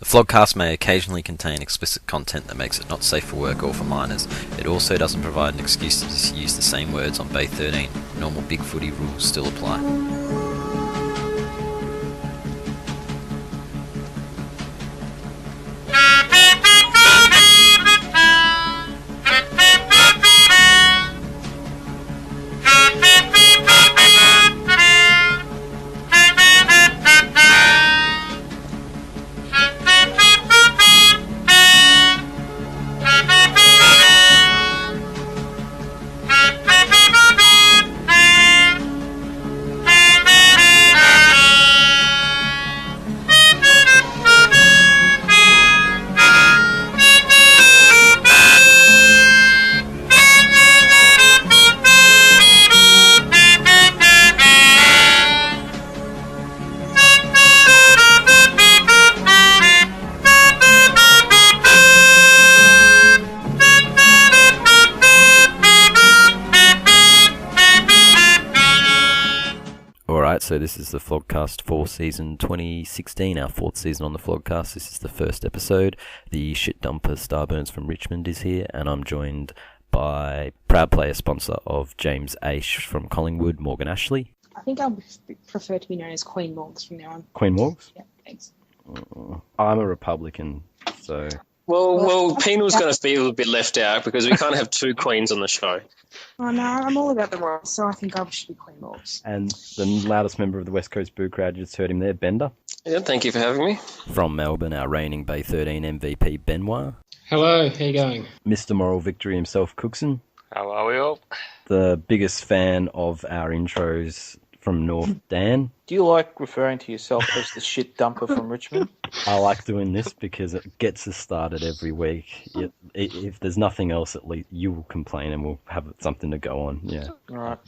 Flogcast may occasionally contain explicit content that makes it not safe for work or for minors. It also doesn't provide an excuse to use the same words on Bay 13. Normal big footy rules still apply. So this is the Flogcast for season 2016, our fourth season on the Flogcast. This is the first episode. The shit dumper Starburns from Richmond is here, and I'm joined by proud player sponsor of James Aish from Collingwood, Morgan Ashley. I think I would prefer to be known as Queen Morgs from now on. Queen Morgs? Yeah, thanks. I'm a Republican, so... Well, Penal's going to be a little bit left out because we can't have two queens on the show. Oh, no, I'm all about the royals, so I think I should be Queen Morgs. And the loudest member of the West Coast Boo crowd, you just heard him there, Bender. Yeah, thank you for having me. From Melbourne, our reigning Bay 13 MVP, Benwah. Hello, how you going? Mr. Moral Victory himself, Cooksen. How are we all? The biggest fan of our intros from North, Dan. Do you like referring to yourself as the shit dumper from Richmond? I like doing this because it gets us started every week. If there's nothing else, at least you will complain and we'll have something to go on. Yeah. All right.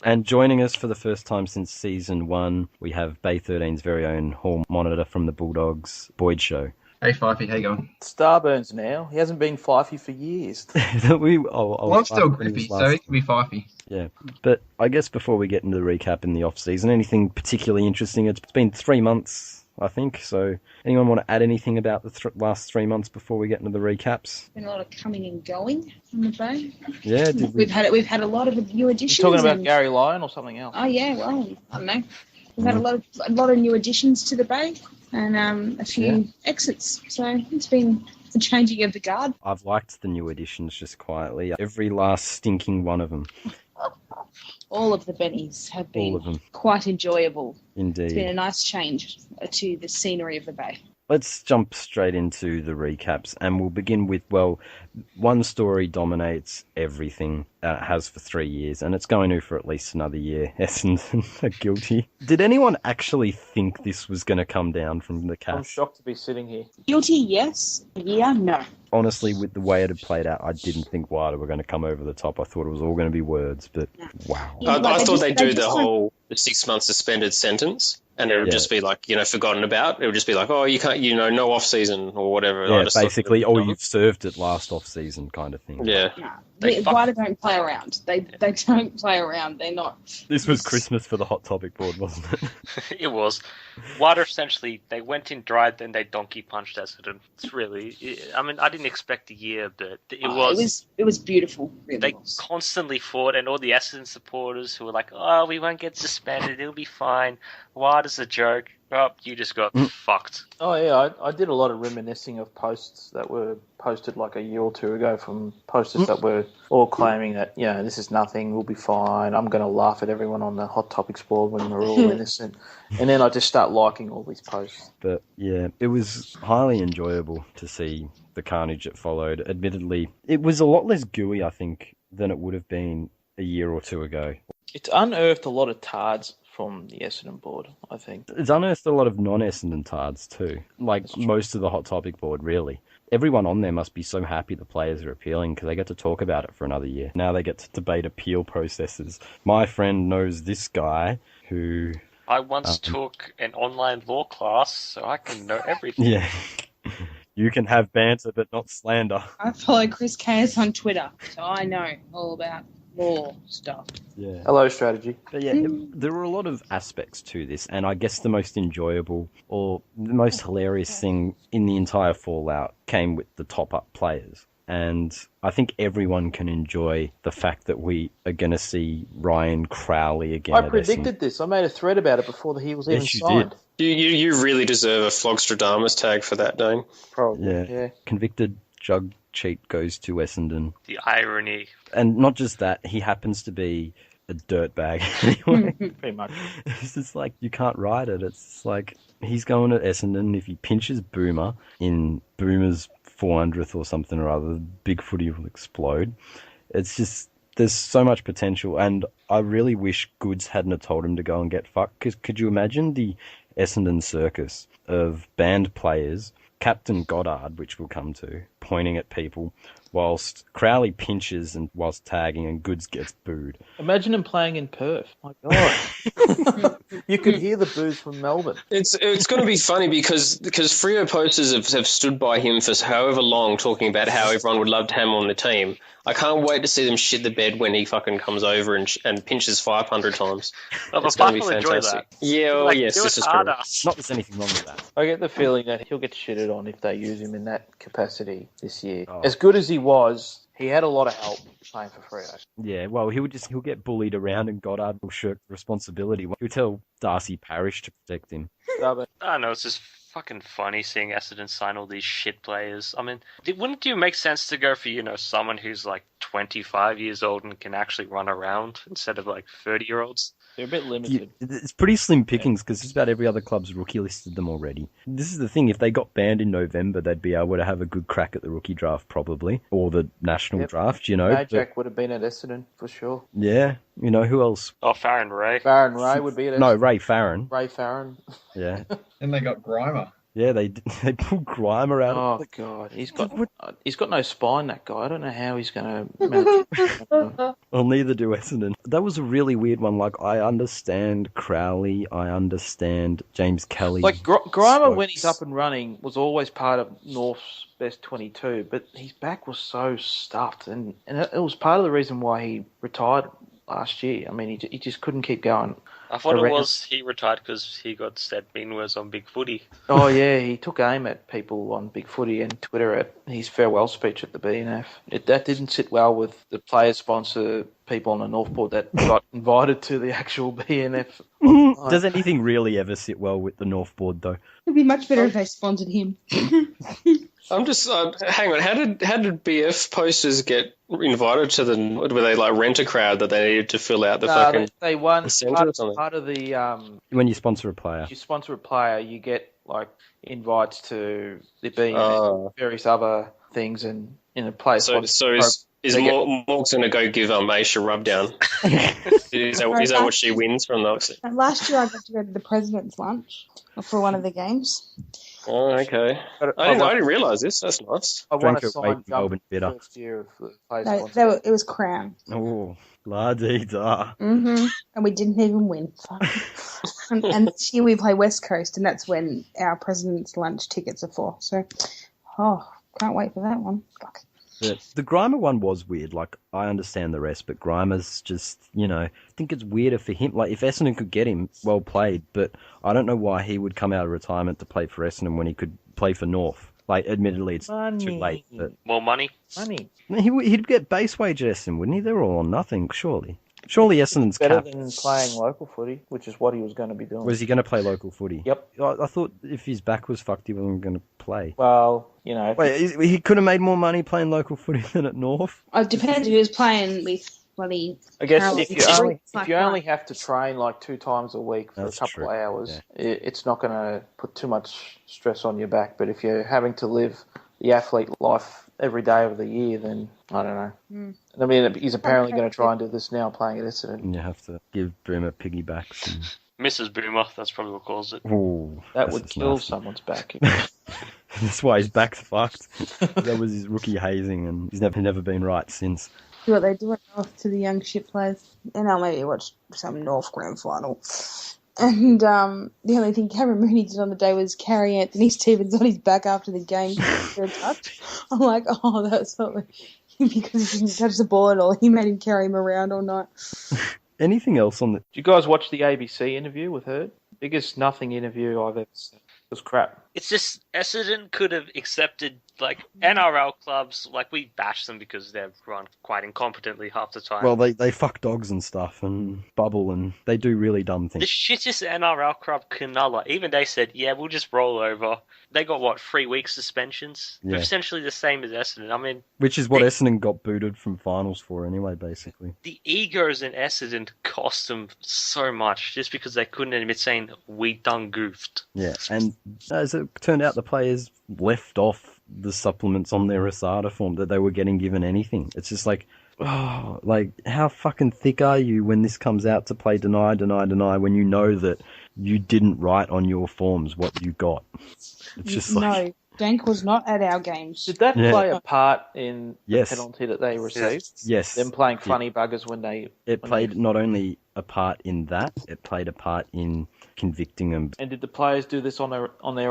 And joining us for the first time since season 1, we have Bay 13's very own hall monitor from the Bulldogs, Boyd Show. Hey, Fifey, how you going? Starburns now. He hasn't been Fifey for years. Well, I'm still Griffey, so he can be Fifey. Yeah, but I guess before we get into the recap in the off-season, anything particularly interesting? It's been 3 months, I think, so anyone want to add anything about the last 3 months before we get into the recaps? Been a lot of coming and going on the Bay. Yeah, we've had a lot of new additions. You're talking about Gary Lyon or something else? Oh yeah, well, I don't know. We've had a lot of new additions to the Bay and a few exits. So it's been the changing of the guard. I've liked the new additions just quietly. Every last stinking one of them. All of the bennies have been quite enjoyable. Indeed. It's been a nice change to the scenery of the Bay. Let's jump straight into the recaps, and we'll begin with, well, one story dominates everything, has for 3 years, and it's going to for at least another year. Essendon are guilty. Did anyone actually think this was going to come down from the CAS? I'm shocked to be sitting here. Guilty, yes. Yeah, no. Honestly, with the way it had played out, I didn't think WADA were going to come over the top. I thought it was all going to be words, but wow. I thought they'd do the whole 6-month suspended sentence. And it would just be like, forgotten about. It would just be like, oh, you can't, no off season or whatever. Yeah, basically, you've served it last off season kind of thing. Yeah. WADA don't play around. They don't play around. They're not. This was Christmas for the Hot Topic board, wasn't it? It was. WADA essentially, they went in dry, then they donkey punched Essendon. It's really, I didn't expect a year, but it was beautiful. Really they constantly fought, and all the Essendon supporters who were like, oh, we won't get suspended, it'll be fine. WADA's a joke. Oh, you just got fucked. Oh, yeah, I did a lot of reminiscing of posts that were posted like a year or two ago from posters that were all claiming that, this is nothing, we'll be fine, I'm going to laugh at everyone on the Hot Topics board when we're all innocent. And then I just start liking all these posts. But, yeah, it was highly enjoyable to see the carnage that followed. Admittedly, it was a lot less gooey, I think, than it would have been a year or two ago. It's unearthed a lot of tards from the Essendon board, I think. It's unearthed a lot of non-Essendon tards too. Like most of the Hot Topic board, really. Everyone on there must be so happy the players are appealing because they get to talk about it for another year. Now they get to debate appeal processes. My friend knows this guy who... I once took an online law class, so I can know everything. Yeah. You can have banter, but not slander. I follow Chris CAS on Twitter, so I know all about law stuff. Yeah. Hello, strategy. But yeah, there were a lot of aspects to this, and I guess the most enjoyable or the most hilarious thing in the entire Fallout came with the top-up players. And I think everyone can enjoy the fact that we are going to see Ryan Crowley again. I predicted this. I made a thread about it before he was even signed. You really deserve a Flogstradamus tag for that, Dane. Probably, yeah. Convicted jug cheat goes to Essendon. The irony. And not just that, he happens to be a dirtbag anyway. Pretty much. It's just like, you can't ride it. It's just like, he's going to Essendon. If he pinches Boomer in Boomer's 400th or something or other, Big Footy will explode. It's just, there's so much potential, and I really wish Goods hadn't have told him to go and get fucked, because could you imagine the Essendon circus of band players, Captain Goddard, which we'll come to, pointing at people, whilst Crowley pinches and whilst tagging and Goods gets booed. Imagine him playing in Perth. My God. You could hear the boos from Melbourne. It's going to be funny because Freo posters have stood by him for however long, talking about how everyone would love to have him on the team. I can't wait to see them shit the bed when he fucking comes over and pinches 500 times. It's going to be fantastic. Yeah, yes, this is true. Not there's anything wrong with that. I get the feeling that he'll get shitted on if they use him in that capacity this year. Oh. As good as he was, he had a lot of help playing for Freo. Yeah, well, he'll get bullied around, and Goddard will shirk responsibility. He'll tell Darcy Parish to protect him. I don't know, it's just fucking funny seeing Essendon sign all these shit players. I mean, wouldn't it make sense to go for, someone who's like 25 years old and can actually run around instead of like 30-year-olds? They're a bit limited. Yeah, it's pretty slim pickings because just about every other club's rookie listed them already. This is the thing, if they got banned in November, they'd be able to have a good crack at the rookie draft probably, or the national draft, Jack would have been at Essendon for sure. Yeah, who else? Oh, Farron Ray. Farron Ray would be at Essendon. No, Ray Farron. Ray Farron. Yeah. And they got Grimer. Yeah, they pulled Grimer out. Oh God, he's got no spine. That guy. I don't know how he's going to manage. Well, neither do Essendon. That was a really weird one. Like, I understand Crowley, I understand James Kelly. Like Grimer, when he's up and running, was always part of North's best 22, but his back was so stuffed, and it was part of the reason why he retired last year. I mean, he just couldn't keep going. I thought it was he retired because he got said Benwah's on Big Footy. Oh, yeah, he took aim at people on Big Footy and Twitter at his farewell speech at the BNF. That didn't sit well with the player sponsor people on the North Board that got invited to the actual BNF. Does anything really ever sit well with the North Board, though? It'd be much better if they sponsored him. I'm just hang on. How did BF posters get invited to the? Were they like rent a crowd that they needed to fill out the fucking? They won part of the. When you sponsor a player, if you sponsor a player, you get like invites to the BNF, various other things, and in a place. So is Morgs going to go give Aisha a rub down? is that what she wins from those? Last year I got to go to the President's Lunch for one of the games. Oh, okay. I didn't realise this. That's nice. I want to sign jump first year of the place. It was Crown. Oh, la-dee-da. Mm-hmm. And we didn't even win. and this year we play West Coast, and that's when our President's Lunch tickets are for. So, can't wait for that one. Fuck. The Grimer one was weird. Like, I understand the rest, but Grimer's just, I think it's weirder for him. Like, if Essendon could get him, well played, but I don't know why he would come out of retirement to play for Essendon when he could play for North. Like, admittedly, it's too late. But more money? He'd get base wage at Essendon, wouldn't he? They're all on nothing, surely. Surely Essendon's better than playing local footy, which is what he was going to be doing. Was he going to play local footy? Yep. I thought if his back was fucked, he wasn't going to play. Well, Wait, he could have made more money playing local footy than at North? It depends if he was playing with bloody... I guess if you only have to train like 2 times a week for a couple of hours, it's not going to put too much stress on your back. But if you're having to live the athlete life every day of the year, then I don't know. Mm. I mean, he's apparently going to try and do this now playing at Essendon. And you have to give Boomer piggybacks. And... Mrs. Boomer, that's probably what calls it. Ooh, that would kill someone's back. That's why his back's fucked. That was his rookie hazing, and he's never been right since. See what they do off to the young shit players. And I'll maybe watch some North Grand Final. And the only thing Cameron Mooney did on the day was carry Anthony Stevens on his back after the game for a touch. I'm like, that was probably because he didn't touch the ball at all. He made him carry him around all night. Anything else on the... Did you guys watch the ABC interview with her? Biggest nothing interview I've ever seen. It was crap. It's just Essendon could have accepted, like, NRL clubs, like, we bash them because they're run quite incompetently half the time. Well, they fuck dogs and stuff and bubble and they do really dumb things. The shittest NRL club, Cronulla, even they said, yeah, we'll just roll over. They got, 3 weeks suspensions? Yeah. They're essentially the same as Essendon. I mean... Which is what Essendon got booted from finals for anyway, basically. The egos in Essendon cost them so much just because they couldn't admit saying, we done goofed. Yeah, and as it turned out, the players left off the supplements on their Asada form that they were getting given anything. It's just like, oh, like, how fucking thick are you when this comes out to play deny, when you know that you didn't write on your forms what you got? It's just like... No, Dank was not at our games. Did that play a part in the Yes. penalty that they received? Yes. Them playing funny buggers when they... It played not only a part in that, it played a part in convicting them. And did the players do this on their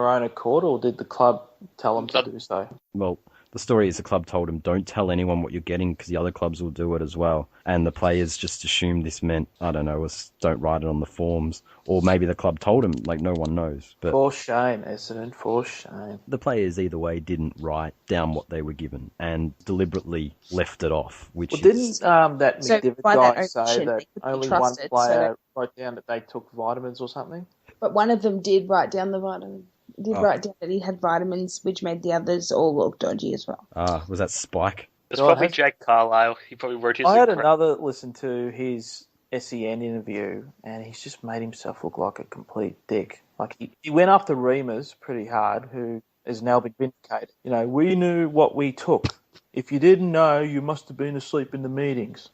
own accord, or did the club tell them to do so? Well, the story is the club told them, don't tell anyone what you're getting because the other clubs will do it as well. And the players just assumed this meant, I don't know, don't write it on the forms. Or maybe the club told them, like, no one knows. But for shame, Essendon, for shame. The players either way didn't write down what they were given and deliberately left it off, which didn't that So McDivitt by guy that say omission, that they could be only trusted, one so player wrote down that they took vitamins or something? But one of them did write down the vitamin. Write down that he had vitamins, which made the others all look dodgy as well. was that Spike? It's probably Jake Carlisle. He probably wrote his... I had another listen to his SEN interview, and he's just made himself look like a complete dick. Like, he went after Reamers pretty hard, who has now been vindicated. You know, we knew what we took. If you didn't know, you must have been asleep in the meetings.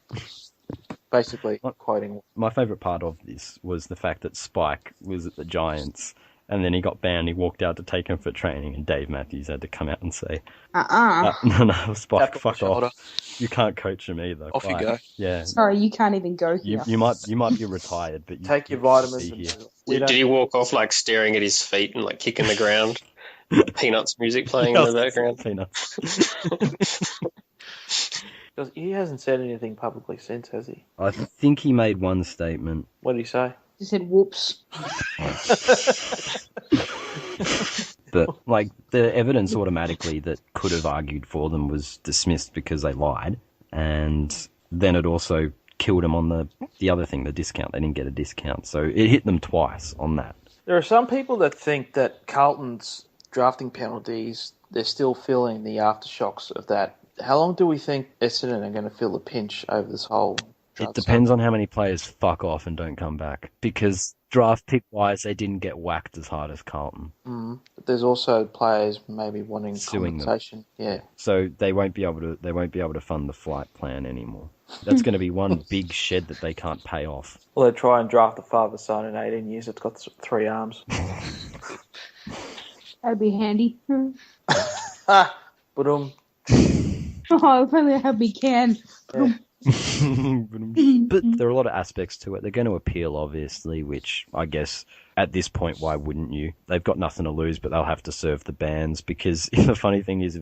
Basically, quoting. My favourite part of this was the fact that Spike was at the Giants, and then he got banned. He walked out to take him for training, and Dave Matthews had to come out and say, no, Spike, fuck off. You can't coach him either. Off you go. Yeah. Sorry, you can't even go here. You might be retired, but take your vitamins. Did he walk off like staring at his feet and like kicking the ground? Peanuts music playing in the background. Peanuts. Because he hasn't said anything publicly since, has he? I think he made one statement. What did he say? He said, whoops. But, like, the evidence automatically that could have argued for them was dismissed because they lied. And then it also killed them on the other thing, the discount. They didn't get a discount. So it hit them twice on that. There are some people that think that Carlton's drafting penalties, they're still feeling the aftershocks of that. How long do we think Essendon are going to feel the pinch over this whole draft? It depends on how many players fuck off and don't come back. Because draft pick-wise, they didn't get whacked as hard as Carlton. But there's also players maybe wanting Suing compensation. Them. Yeah. So they won't be able to fund the flight plan anymore. That's going to be one big shed that they can't pay off. Well, they try and draft a father son in 18 years. It's got 3 arms. That'd be handy. But Oh, if only I had me can. Yeah. But there are a lot of aspects to it. They're going to appeal, obviously, which I guess at this point, why wouldn't you? They've got nothing to lose, but they'll have to serve the bans because the funny thing is,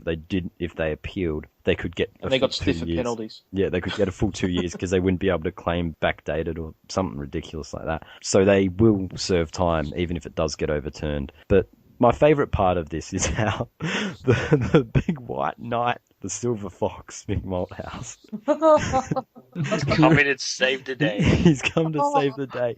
if they appealed, they could get. And they got stiffer penalties. Yeah, they could get a full 2 years because they wouldn't be able to claim backdated or something ridiculous like that. So they will serve time, even if it does get overturned. But my favourite part of this is how the big white knight, the silver fox, Mick Malthouse. Come in and save the day. He's come to save the day.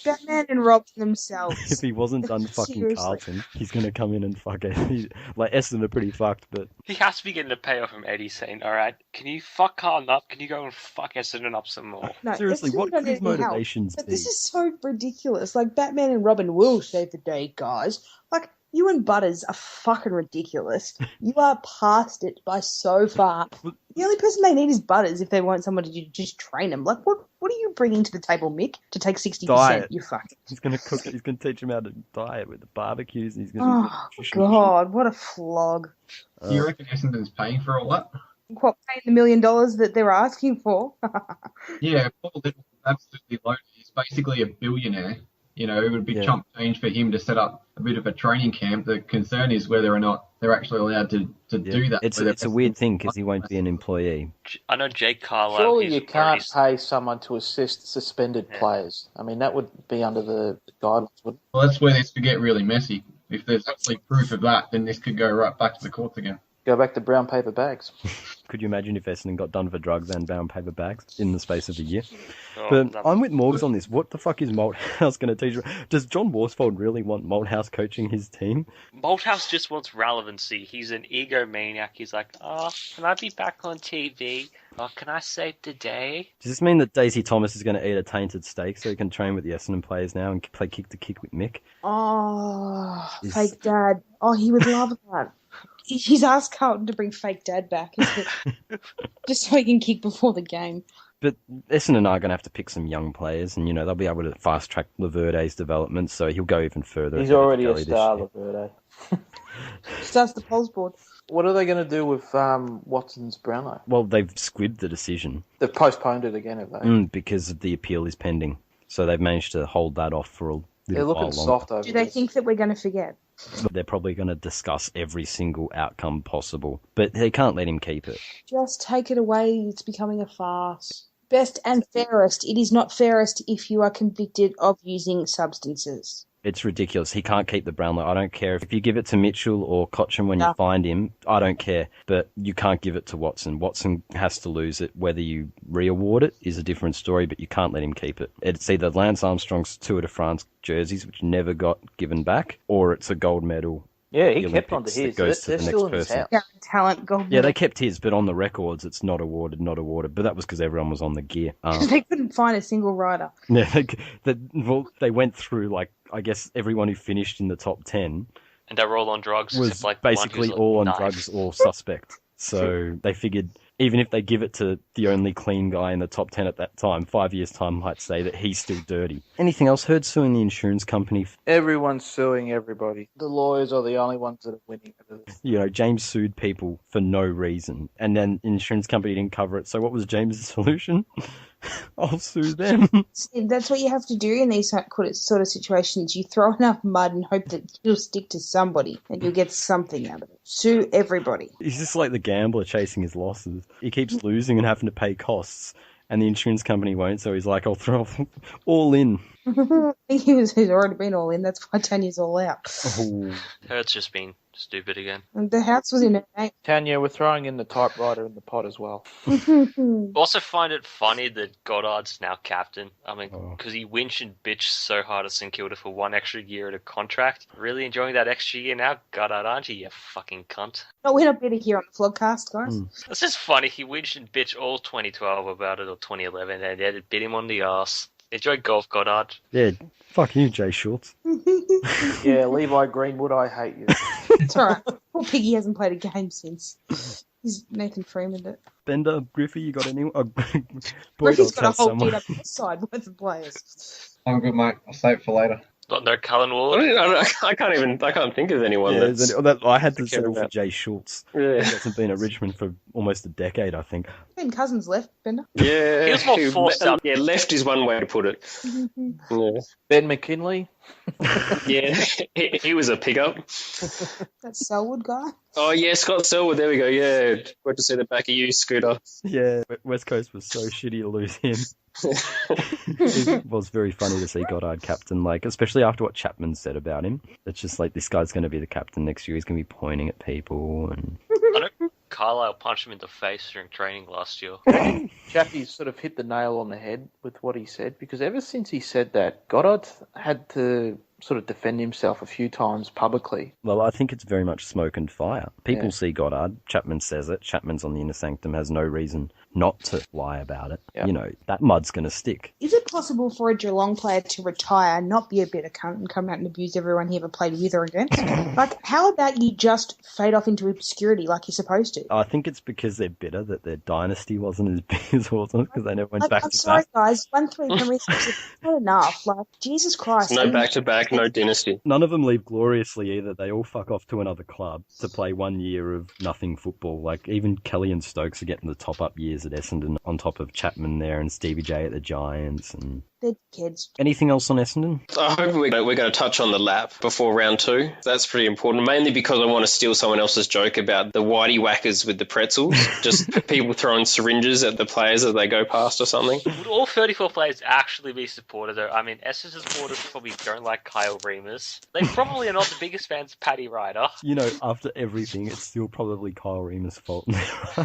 Batman and Robin themselves. If he wasn't done fucking Seriously. Carlton, he's going to come in and fuck it. Like, Essendon are pretty fucked, but... He has to be getting a payoff from Eddie saying, alright, can you fuck Carlton up? Can you go and fuck Essendon up some more? No, Seriously, Essendon what don't could his need any help. motivations But be? this is so ridiculous. Like, Batman and Robin will save the day, guys. Like, you and Butters are fucking ridiculous. You are past it by so far. The only person they need is Butters if they want somebody to just train them. Like, what are you bringing to the table, Mick, to take 60%? Diet. You fucking... He's going to cook it. He's going to teach him how to diet with the barbecues. And he's going to Oh, God, what a flog. Do you reckon Essendon's paying for all that? What, paying the $1 million that they're asking for? Yeah, Paul Little's absolutely loaded. He's basically a billionaire. You know, it would be chump change for him to set up a bit of a training camp. The concern is whether or not they're actually allowed to do that. It's a weird thing because he won't be an employee. I know Jake Carlisle. Surely you can't pay someone to assist suspended players. I mean, that would be under the guidelines, wouldn't it? Well, that's where this could get really messy. If there's actually proof of that, then this could go right back to the courts again. Go back to brown paper bags. Could you imagine if Essendon got done for drugs and brown paper bags in the space of a year? But I'm with Morgs on this. What the fuck is Malthouse going to teach? Does John Worsfold really want Malthouse coaching his team? Malthouse just wants relevancy. He's an egomaniac. He's like, oh, can I be back on TV? Oh, can I save the day? Does this mean that Daisy Thomas is going to eat a tainted steak so he can train with the Essendon players now and play kick to kick with Mick? Oh, fake dad. Oh, he would love that. He's asked Carlton to bring fake dad back just so he can kick before the game. But Essendon are going to have to pick some young players, and they'll be able to fast track Laverde's development, so he'll go even further. He's already a star, Laverde. Starts the polls board. What are they going to do with Watson's Brownlow? Well, they've squibbed the decision. They've postponed it again, have they? Because the appeal is pending, so they've managed to hold that off for a little while longer. They're looking soft over Do they think that we're going to forget? They're probably going to discuss every single outcome possible, but they can't let him keep it. Just take it away. It's becoming a farce. Best and fairest. It is not fairest if you are convicted of using substances. It's ridiculous. He can't keep the Brownlow. I don't care if you give it to Mitchell or Cotchin when you find him. I don't care. But you can't give it to Watson. Watson has to lose it. Whether you re-award it is a different story, but you can't let him keep it. It's either Lance Armstrong's Tour de France jerseys, which never got given back, or it's a gold medal. Yeah, he kept on to his. Goes to the next person. Yeah, talent gold medal. Yeah, they kept his, but on the records, it's not awarded. But that was because everyone was on the gear. They couldn't find a single rider. Yeah, they went through, I guess, everyone who finished in the top 10. And they were all on drugs. Was basically all on drugs or suspect. So they figured even if they give it to the only clean guy in the top 10 at that time, 5 years' time might say that he's still dirty. Anything else? Heard suing the insurance company. Everyone's suing everybody. The lawyers are the only ones that are winning. James sued people for no reason, and then the insurance company didn't cover it. So what was James's solution? I'll sue them. That's what you have to do in these sort of situations. You throw enough mud and hope that you'll stick to somebody and you'll get something out of it. Sue everybody. He's just like the gambler chasing his losses. He keeps losing and having to pay costs, and the insurance company won't, so he's like, I'll throw all in. He's already been all in. That's why Tanya's all out. Oh. It's just been stupid again. And the house was in her name. Tanya, we're throwing in the typewriter in the pot as well. Also find it funny that Goddard's now captain. I mean, because he whinged and bitched so hard at St Kilda for one extra year at a contract. Really enjoying that extra year now, Goddard, aren't you fucking cunt? No, we're not better here on the Flogcast, guys. It's just funny. He whinged and bitched all 2012 about it, or 2011, and it bit him on the arse. Enjoy golf, Goddard. Yeah, fuck you, Jay Schultz. Yeah, Levi Greenwood, I hate you. It's alright. Poor Piggy hasn't played a game since. He's Nathan Freeman it. Bender, Griffey, you got anyone? Griffey's got a whole beat up side worth of players. I'm good, mate. I'll save it for later. No Cullen Ward. I can't think of anyone. I had to settle for Jay Schultz. Yeah. He hasn't been at Richmond for almost a decade, I think. Ben Cousins left, Bender. Yeah, he was more forced out. Yeah, left is one way to put it. Yeah. Ben McKinley. Yeah, he was a pickup. That Selwood guy. Oh yeah, Scott Selwood. There we go. Yeah, good to see the back of you, Scooter. Yeah, West Coast was so shitty to lose him. It was very funny to see Goddard captain, especially after what Chapman said about him. It's just this guy's going to be the captain next year. He's going to be pointing at people and. I know Carlisle punched him in the face during training last year. Chappy sort of hit the nail on the head with what he said, because ever since he said that, Goddard had to sort of defend himself a few times publicly. Well, I think it's very much smoke and fire. People see Goddard. Chapman says it. Chapman's on the inner sanctum, has no reason not to lie about it. Yep. That mud's going to stick. Is it possible for a Geelong player to retire, not be a bit of cunt, and come out and abuse everyone he ever played with or against? How about you just fade off into obscurity like you're supposed to? I think it's because they're bitter that their dynasty wasn't as big as Hawthorns, because they never went back to back. I'm sorry, guys. 1-3 Premier League is not enough. Jesus Christ. No back to back. no dynasty. None of them leave gloriously either. They all fuck off to another club to play 1 year of nothing football. Like, even Kelly and Stokes are getting the top-up years at Essendon on top of Chapman there and Stevie J at the Giants. And They're kids. anything else on Essendon? I hope we're going to touch on the lap before round 2. That's pretty important, mainly because I want to steal someone else's joke about the whitey whackers with the pretzels. Just people throwing syringes at the players as they go past or something. Would all 34 players actually be supported, though? I mean, Essendon supporters probably don't like Kyle Remus. They probably are not the biggest fans of Paddy Ryder. You know, after everything, it's still probably Kyle Remus' fault.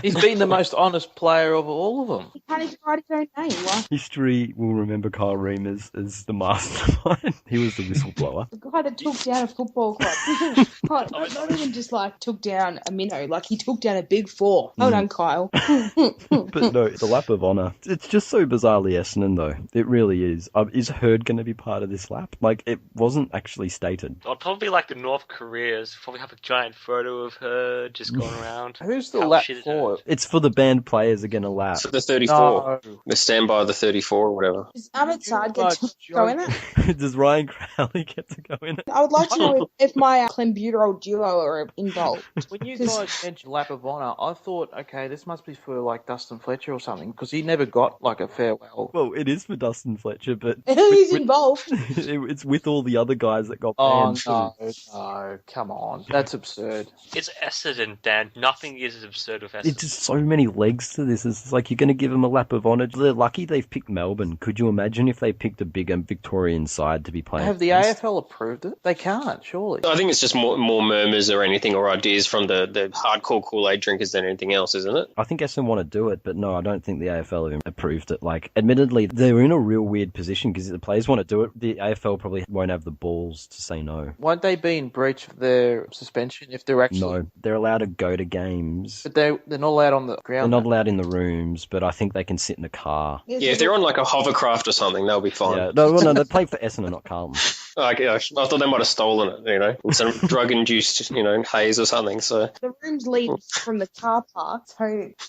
He's been the most honest player of all of them. He can't even write his own name. What? History will remember Kyle Remus as the mastermind. He was the whistleblower. The guy that took down a football club. not even just like took down a minnow, like he took down a big four. Hold on, Kyle. But no, the lap of honour. It's just so bizarrely Essendon, though. It really is. Is Hurd going to be part of this lap? Like, it wasn't actually stated. I'd probably like the North Koreas. Probably have a giant photo of her just going around. Who's the How lap shit is for? it? It's for the band players are going to lap. So the 34. No. The standby of the 34 or whatever. Does Ahmed Saad You get to go in it? Does Ryan Crowley get to go in it? I would like to know if my clenbuterol duo are involved. When you guys mentioned lap of honour, I thought, okay, this must be for like Dustin Fletcher or something, because he never got like a farewell. Well, it is for Dustin Fletcher, but He's involved. it's with all the other guys that got Oh banned. no, come on, that's absurd. It's Essendon, Dan. Nothing is as absurd with Essendon. It's just so many legs to this. It's like you're going to give them a lap of honour. They're lucky they've picked Melbourne. Could you imagine if they picked a bigger Victorian side to be playing? Have the AFL approved it? They can't, surely. I think it's just more murmurs or anything or ideas from the hardcore Kool-Aid drinkers than anything else, isn't it? I think Essendon want to do it, but no, I don't think the AFL have approved it. Like, admittedly, they're in a real weird position because the players want to do it. The AFL probably won't have the balls to say no. Won't they be in breach of their suspension if they're actually... No, they're allowed to go to games. But they're not allowed on the They're ground. not allowed in the rooms, but I think they can sit in a car. Yeah, if they're on like a hovercraft or something, they'll be fine. Yeah, no, they play for Essendon, not Carlton. Okay, I thought they might have stolen it, with some drug-induced, haze or something. So The rooms lead from the car park, so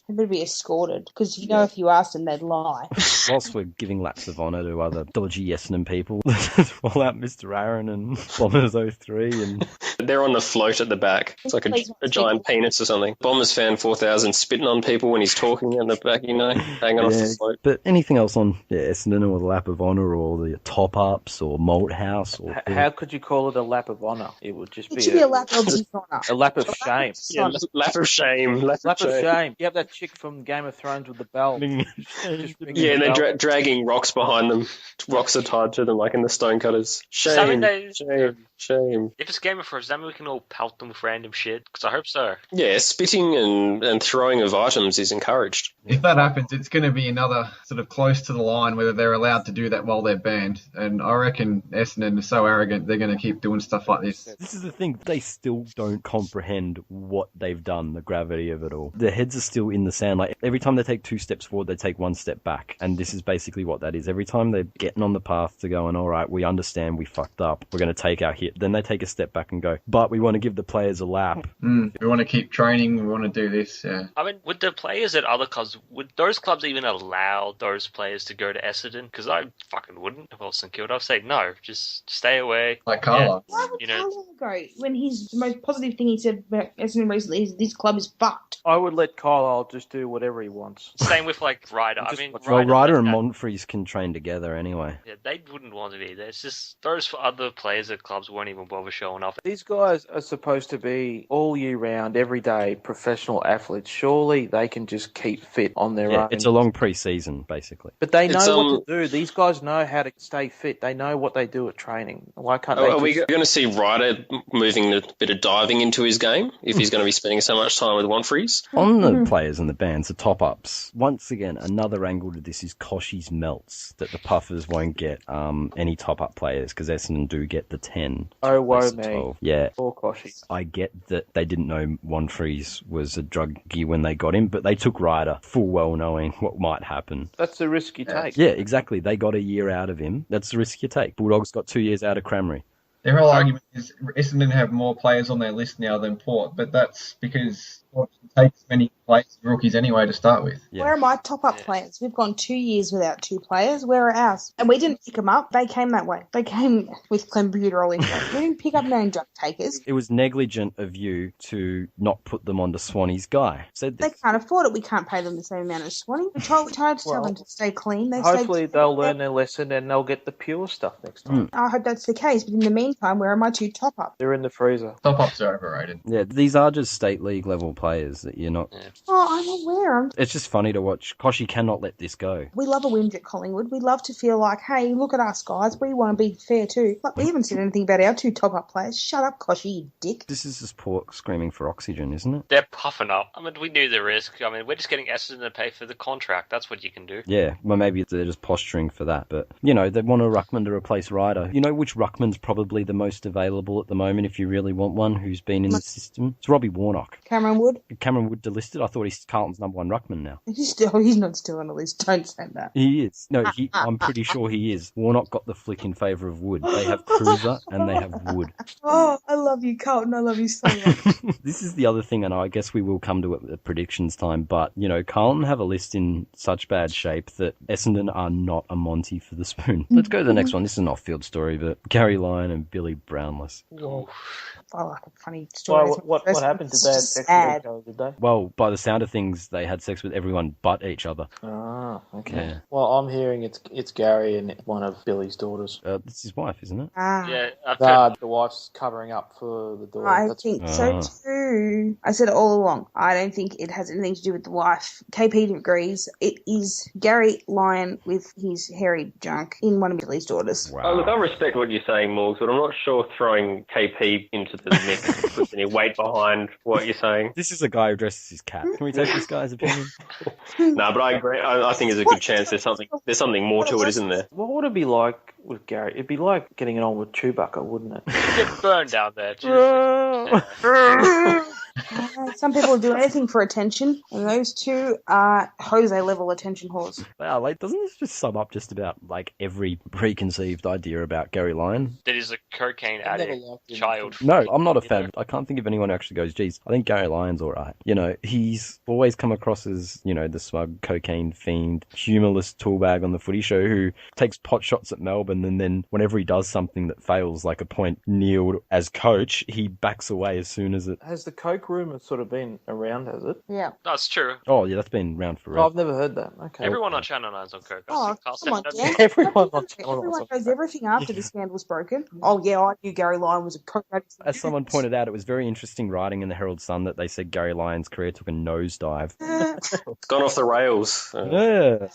they better be escorted, because if you asked them, they'd lie. Whilst we're giving laps of honour to other dodgy Essendon people, roll out Mr. Aaron and Bombers 03 and... they're on the float at the back. It's like a giant penis or something. Bombers fan 4000 spitting on people when he's talking in the back, hanging off the float. But anything else on Essendon or the lap of honour or the top-ups or Malthouse? Or How could you call it a lap of honour? It would just It be should be a lap of dishonour. a lap of shame. Yeah, lap of shame. Lap Lap of shame. You have that chick from Game of Thrones with the belt. Just ringing Yeah, and the they're bell. dragging rocks behind them. Rocks are tied to them, like in the Stonecutters. Shame, shame. If it's Game of Thrones, then we can all pelt them with random shit, because I hope so. Yeah, spitting and throwing of items is encouraged. If that happens, it's going to be another sort of close to the line whether they're allowed to do that while they're banned. And I reckon Essendon is so arrogant they're going to keep doing stuff like this. This is the thing, they still don't comprehend what they've done, the gravity of it all. Their heads are still in the sand. Like, every time they take 2 steps forward, they take 1 step back. And this is basically what that is. Every time they're getting on the path to going, all right, we understand we fucked up, we're going to take our hit. Then they take a step back and go, but we want to give the players a lap. We want to keep training, we want to do this, yeah. I mean, would the players at other clubs, would those clubs even allow those players to go to Essendon? Because I fucking wouldn't if I was St Kilda. I'd say no, just stay away. Like Carla. Why would You know- Carlton go when the most positive thing he said about Essendon recently is this club is fucked? I would let Carlisle just do whatever he wants. Same with like Ryder. I Just mean, watch- Well, Ryder and yeah, Monfries can train together anyway. they wouldn't want to be there. It's just those other players at clubs won't even bother showing up. These guys are supposed to be all year round, every day professional athletes. Surely they can just keep fit on their Yeah, own. it's a long pre-season, basically. But they know It's, what to do. These guys know how to stay fit. They know what they do at training. Why can't they Are we just... going to see Ryder moving a bit of diving into his game if he's going to be spending so much time with Monfries? On the players and the bands, the top-ups, once again, another angle to this is Koshy's melts, that the Puffers won't get any top-up players, because Essendon do get the 10. Oh, woe That's the me. 12. Yeah, Poor Koshy. I get that they didn't know Monfries was a druggie when they got him, but they took Ryder, full well knowing what might happen. That's the risk you take. Yeah, exactly. They got a year out of him. That's the risk you take. Bulldogs got 2 years out of Cramry. Their whole argument is Essendon have more players on their list now than Port, but that's because to take as many players as rookies anyway to start with. Yeah. Where are my top-up players? We've gone 2 years without 2 players. Where are ours? And we didn't pick them up. They came that way. They came with computer info. We didn't pick up name drug takers. It was negligent of you to not put them onto Swanee's guy. Said They this. can't afford it. We can't pay them the same amount as Swanee. We tried to tell them to stay clean. Hopefully they'll learn their lesson and they'll get the pure stuff next time. I hope that's the case. But in the meantime, where are my 2 top-ups? They're in the freezer. Top-ups are overrated. Yeah, these are just state league level players that you're not. Oh, I'm aware. It's just funny to watch. Koshi cannot let this go. We love a whinge at Collingwood. We love to feel like, hey, look at us, guys. We want to be fair too. But we haven't said anything about our 2 top-up players. Shut up, Koshi, you dick. This is just pork screaming for oxygen, isn't it? They're puffing up. I mean, we knew the risk. I mean, we're just getting Essendon to pay for the contract. That's what you can do. Yeah, well, maybe they're just posturing for that. But, you know, they want a ruckman to replace Ryder. You know which ruckman's probably the most available at the moment if you really want one who's been in the system? It's Robbie Warnock. Cameron Wood? Cameron Wood delisted. I thought he's Carlton's number 1 ruckman now. He's not still on the list. Don't say that. He is. No, I'm pretty sure he is. Warnock got the flick in favour of Wood. They have Cruiser and they have Wood. Oh, I love you, Carlton. I love you so much. This is the other thing, and I guess we will come to it at predictions time, but, you know, Carlton have a list in such bad shape that Essendon are not a Monty for the spoon. Let's go to the next one. This is an off-field story, but Gary Lyon and Billy Brownless. I like a funny story. What happened? Did they have sex with each other, did they? Well, by the sound of things, they had sex with everyone but each other. Ah, okay. Yeah. Well, I'm hearing it's Gary and one of Billy's daughters. It's his wife, isn't it? Yeah, I've heard. The wife's covering up for the daughter. I think so too. I said it all along. I don't think it has anything to do with the wife. KP agrees. It is Gary Lyon with his hairy junk in one of Billy's daughters. Wow. Oh, look, I respect what you're saying, Morgs, but I'm not sure throwing KP into the mix puts any weight behind what you're saying. This is a guy who dresses his cat. Can we take this guy's opinion? No, but I agree. I think there's a good chance there's something more to it, isn't there? What would it be like with Gary? It'd be like getting it on with Chewbacca, wouldn't it? Get burned down there. Jesus. Some people do anything for attention, and those 2 are Jose-level attention whores. Wow, like, doesn't this just sum up just about, like, every preconceived idea about Gary Lyon? That is a cocaine addict child. No, I'm not a fan. I can't think of anyone who actually goes, geez, I think Gary Lyon's all right. You know, he's always come across as, you know, the smug cocaine fiend, humourless toolbag on the footy show who takes pot shots at Melbourne, and then whenever he does something that fails, like a point Neil as coach, he backs away as soon as it... Has the coke rumour sort of been around, has it? Yeah. That's true. Oh, yeah, that's been around forever. Oh, I've never heard that. Okay. Everyone on Channel 9's on coke. Oh, come on, Dan. Everyone on Channel Everyone 9's knows everything after the scandal's broken. Oh, yeah, I knew Gary Lyon was a coke addict. As someone pointed out, it was very interesting writing in the Herald Sun that they said Gary Lyon's career took a nosedive. It's gone off the rails. Yeah.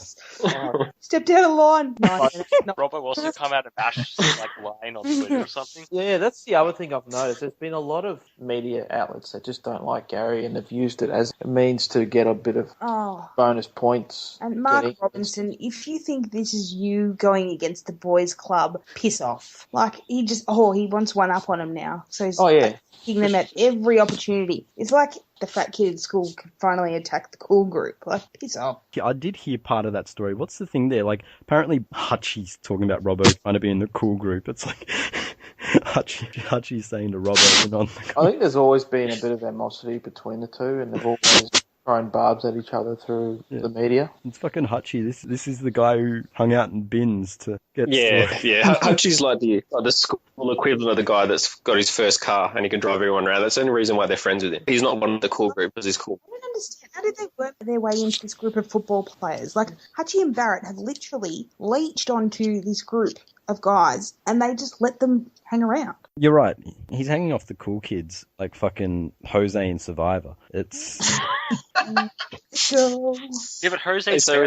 Stepped out of line. No. Robert wants to come out and bash like line on Twitter or something. Yeah, that's the other thing I've noticed. There's been a lot of media outlets that just don't like Gary and have used it as a means to get a bit of Oh. bonus points. And Mark Robinson, if you think this is you going against the boys' club, piss off. Like, he wants one up on him now. So he's taking them at every opportunity. It's like the fat kid at school can finally attack the cool group. Like, piss off. Yeah, I did hear part of that story. What's the thing there? Like, apparently Hutchie's talking about Robbo trying to be in the cool group. It's like Hutchie's saying to Robbo and on the I think there's always been a bit of animosity between the two, and they've always thrown barbs at each other through the media. It's fucking Hutchie. This is the guy who hung out in bins to get... Yeah. Hutchie's like the school equivalent of the guy that's got his first car and he can drive everyone around. That's the only reason why they're friends with him. He's not one of the cool group because he's cool. I don't understand. How did they work their way into this group of football players? Like, Hutchie and Barrett have literally leached onto this group of guys and they just let them hang around. You're right. He's hanging off the cool kids like fucking Jose in Survivor. It's... Yeah, but Jose's So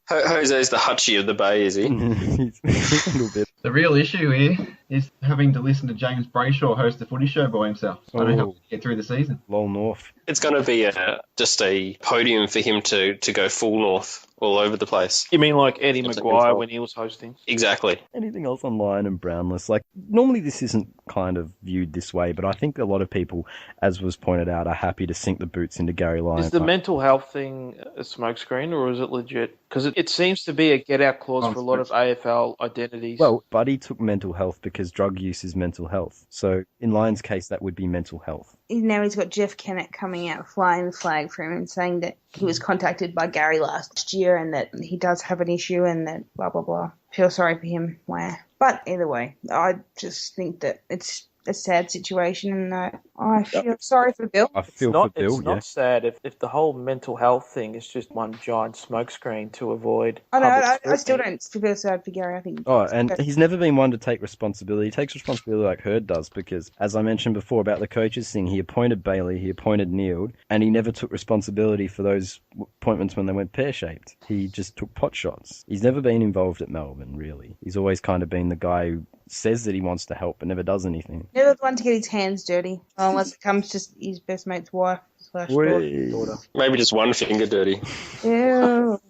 Jose's the Hutchie of the Bay, is he? He's a little bit. The real issue here is having to listen to James Brayshaw host the footy show by himself. I don't know how to get through the season. Lol North. It's going to be just a podium for him to go full north all over the place. You mean like Eddie That's Maguire like when he was hosting? Exactly. Anything else on Lyon and Brownless? Like, normally this isn't kind of viewed this way, but I think a lot of people, as was pointed out, are happy to sink the boots into Gary Lyon. Is the mental health thing a smokescreen or is it legit? Because it seems to be a get-out clause for a lot of AFL identities. Well, Buddy took mental health because drug use is mental health. So in Lyon's case, that would be mental health. now he's got Jeff Kennett coming out flying the flag for him and saying that he was contacted by Gary last year and that he does have an issue and that blah, blah, blah. Feel sorry for him. Wow. But either way, I just think that it's a sad situation and I feel sorry for Bill. I feel for Bill, It's not sad if the whole mental health thing is just one giant smokescreen to avoid. I still don't feel sad for Gary. I think. Oh, and he's never been one to take responsibility. He takes responsibility like Hurd does because, as I mentioned before about the coaches thing, he appointed Bailey, he appointed Neild, and he never took responsibility for those appointments when they went pear-shaped. He just took pot shots. He's never been involved at Melbourne, really. He's always kind of been the guy who says that he wants to help but never does anything. Never the one to get his hands dirty, unless it comes to his best mate's wife / daughter. Maybe just one finger dirty. Ew.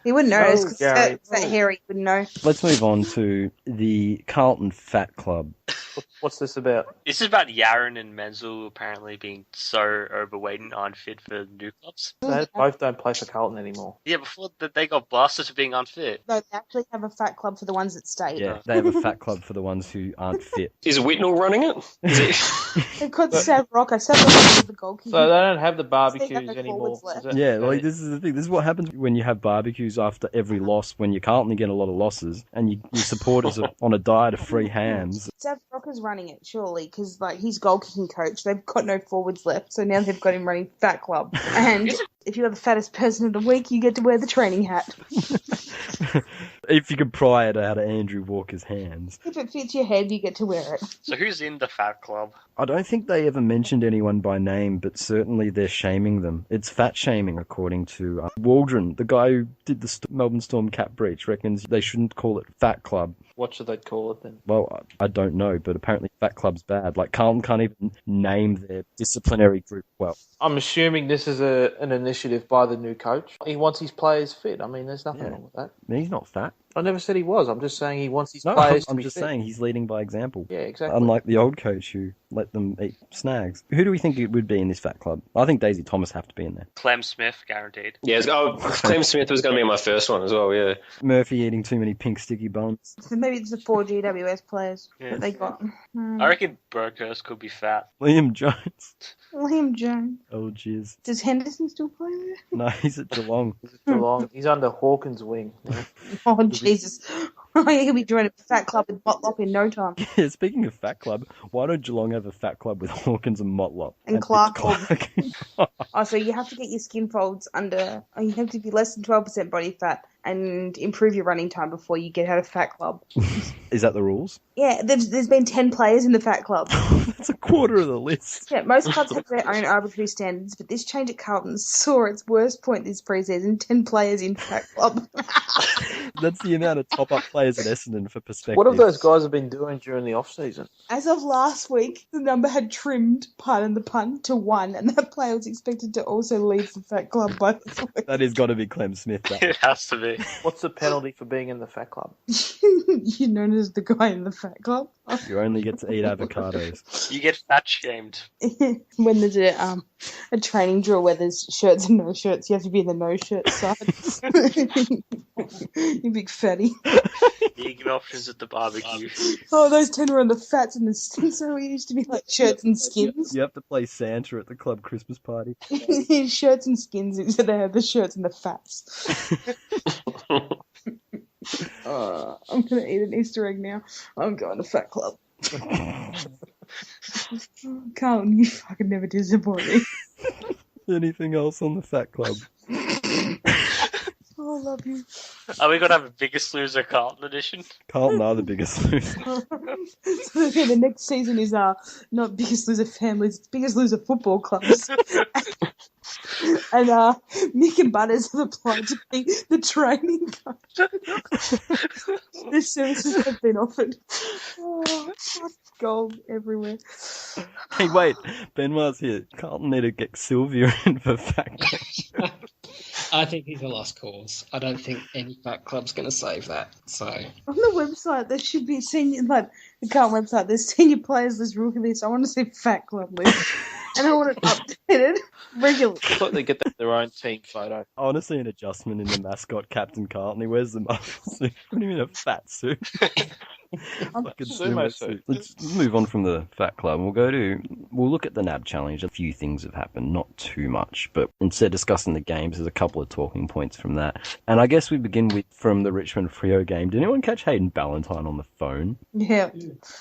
He wouldn't notice because it's that hairy. He wouldn't know. Let's move on to the Carlton Fat Club. What's this about? This is about Yaron and Menzel apparently being so overweight and unfit for new clubs. They both don't play for Carlton anymore. Yeah, before that they got blasted for being unfit. No, they actually have a fat club for the ones that stay. Yeah, they have a fat club for the ones who aren't fit. Is Whitnell running it? They've got Sav Rocker. Sav Rocker is the goalkeeper. So they don't have the They barbecues have no anymore. forwards left. Is it? Yeah, like this is the thing. This is what happens when you have barbecues after every loss. When you Carlton get a lot of losses, and your supporters are on a diet of free hams. Sav Rocker's running it, surely, because like he's goal kicking coach. They've got no forwards left, so now they've got him running Fat Club. And if you're the fattest person of the week, you get to wear the training hat. If you could pry it out of Andrew Walker's hands. If it fits your head, you get to wear it. So who's in the Fat Club? I don't think they ever mentioned anyone by name, but certainly they're shaming them. It's fat shaming, according to Waldron, the guy who did the Melbourne Storm cap breach, reckons they shouldn't call it Fat Club. What should they call it then? Well, I don't know, but apparently Fat Club's bad. Like, Carlton can't even name their disciplinary group well. I'm assuming this is an initiative by the new coach. He wants his players fit. I mean, there's nothing wrong with that. He's not fat. I never said he was. I'm just saying he wants his players to I'm be just fit. saying he's leading by example. Yeah, exactly. Unlike the old coach who let them eat snags. Who do we think it would be in this Fat Club? I think Daisy Thomas have to be in there. Clem Smith, guaranteed. Yeah, Clem Smith was going to be my first one as well, yeah. Murphy eating too many pink sticky buns. So maybe it's the 4 GWS players that they got. I reckon Burkhurst could be fat. Liam Jones. Liam Jones. Oh, jeez. Does Henderson still play there? No, he's at Geelong. Geelong. He's under Hawkins' wing. Yeah. Oh, Jesus. He'll be joining a Fat Club with Motlop in no time. Yeah, speaking of Fat Club, why don't Geelong have a Fat Club with Hawkins and Motlop? And Clark. Oh, so you have to get your skin folds under... Oh, you have to be less than 12% body fat and improve your running time before you get out of Fat Club. Is that the rules? Yeah, there's been 10 players in the Fat Club. That's a quarter of the list. Yeah, most clubs have their own arbitrary standards, but this change at Carlton saw its worst point this pre-season, 10 players in Fat Club. That's the amount of top-up players at Essendon for perspective. What have those guys have been doing during the off-season? As of last week, the number had trimmed, pardon the pun, to 1, and that player was expected to also leave the Fat Club by this week. That has got to be Clem Smith. That. It has to be. What's the penalty for being in the Fat Club? You're known as the guy in the Fat Club. You only get to eat avocados. You get fat shamed. When there's a training drill where there's shirts and no shirts, you have to be in the no shirt side. You big fatty. Vegan options at the barbecue. Oh, those 10 were on the fats and the skins, so we used to be like shirts and skins. You have to play Santa at the club Christmas party. Shirts and skins, so they have the shirts and the fats. I'm going to eat an Easter egg now. I'm going to Fat Club. Carlton, you fucking never disappoint me. Anything else on the Fat Club? Oh, I love you. Are we going to have a Biggest Loser Carlton edition? Carlton are the biggest loser. So yeah, the next season is not Biggest Loser Families, it's Biggest Loser Football Clubs. And Mick and Butters have applied to be the training coach. Their services have been offered. Oh, gold everywhere. Hey, wait. Benwah's here. Carlton need to get Sylvia in for Fat Club. I think he's a lost cause. I don't think any Fat Club's going to save that. So On the website, there should be senior, like the Carlton website, there's senior players list, rookie list. I want to see Fat Club list. And I want it updated regularly. I thought they get their own team photo. I want to see an adjustment in the mascot, Captain Carlton. He wears the muscle suit. Put him in a fat suit. Fucking Sumo suit. Let's move on from the Fat Club. We'll look at the NAB challenge. A few things have happened, not too much, but instead of discussing the games, there's a couple of talking points from that. And I guess we begin from the Richmond Freo game. Did anyone catch Hayden Ballantyne on the phone? Yeah.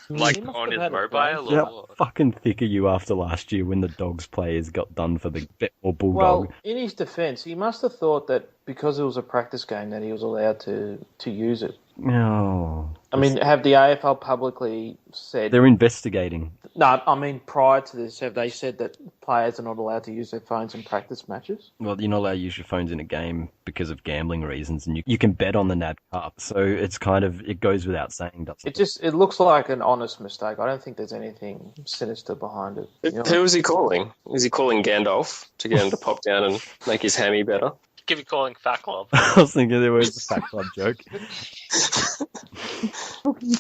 Like He must on have his had a mobile brain. or How what? fucking thick are you after last year when the Dogs players got done for the Benwah Bulldog? Well, in his defence, he must have thought that because it was a practice game that he was allowed to use it. No. I mean, have the AFL publicly said... They're investigating. No, I mean, prior to this, have they said that players are not allowed to use their phones in practice matches? Well, you're not allowed to use your phones in a game because of gambling reasons, and you can bet on the NAB Cup, so it's kind of, it goes without saying, doesn't it? It looks like an honest mistake. I don't think there's anything sinister behind it. You know? Who was he calling? Is he calling Gandalf to get him to pop down and make his hammy better? Give you calling Fat Club. I was thinking there was a Fat Club joke. Booking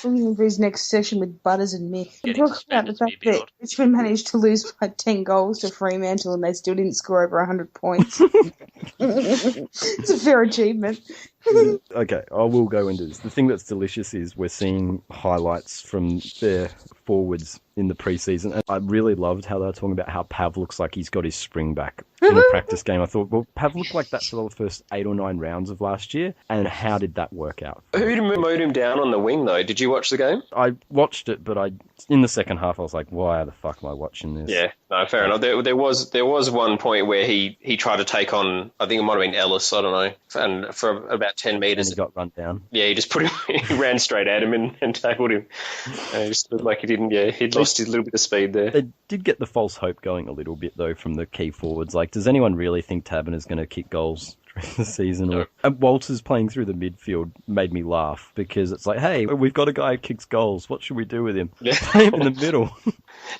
him for his next session with Butters and Mick. And Getting talk about the suspended fact to be that billed. Richmond managed to lose by 10 goals to Fremantle and they still didn't score over 100 points. It's a fair achievement. Okay, I will go into this. The thing that's delicious is we're seeing highlights from their forwards in the preseason, and I really loved how they were talking about how Pav looks like he's got his spring back in a practice game. I thought, well, Pav looked like that for the first 8 or 9 rounds of last year, and how did that work out? Who mowed him down on the wing, though? Did you watch the game? I watched it, but in the second half I was like, why the fuck am I watching this? Yeah, no, fair enough. There was one point where he tried to take on, I think it might have been Ellis, I don't know, and for about 10 And metres. he got run down. Yeah, he just put him, he ran straight at him and tackled him. He just looked like he didn't, he'd lost his little bit of speed there. They did get the false hope going a little bit, though, from the key forwards. Like, does anyone really think Taberner's going to kick goals during the season? No. And Walters playing through the midfield made me laugh, because it's like, hey, we've got a guy who kicks goals. What should we do with him? Yeah. Play him in the middle.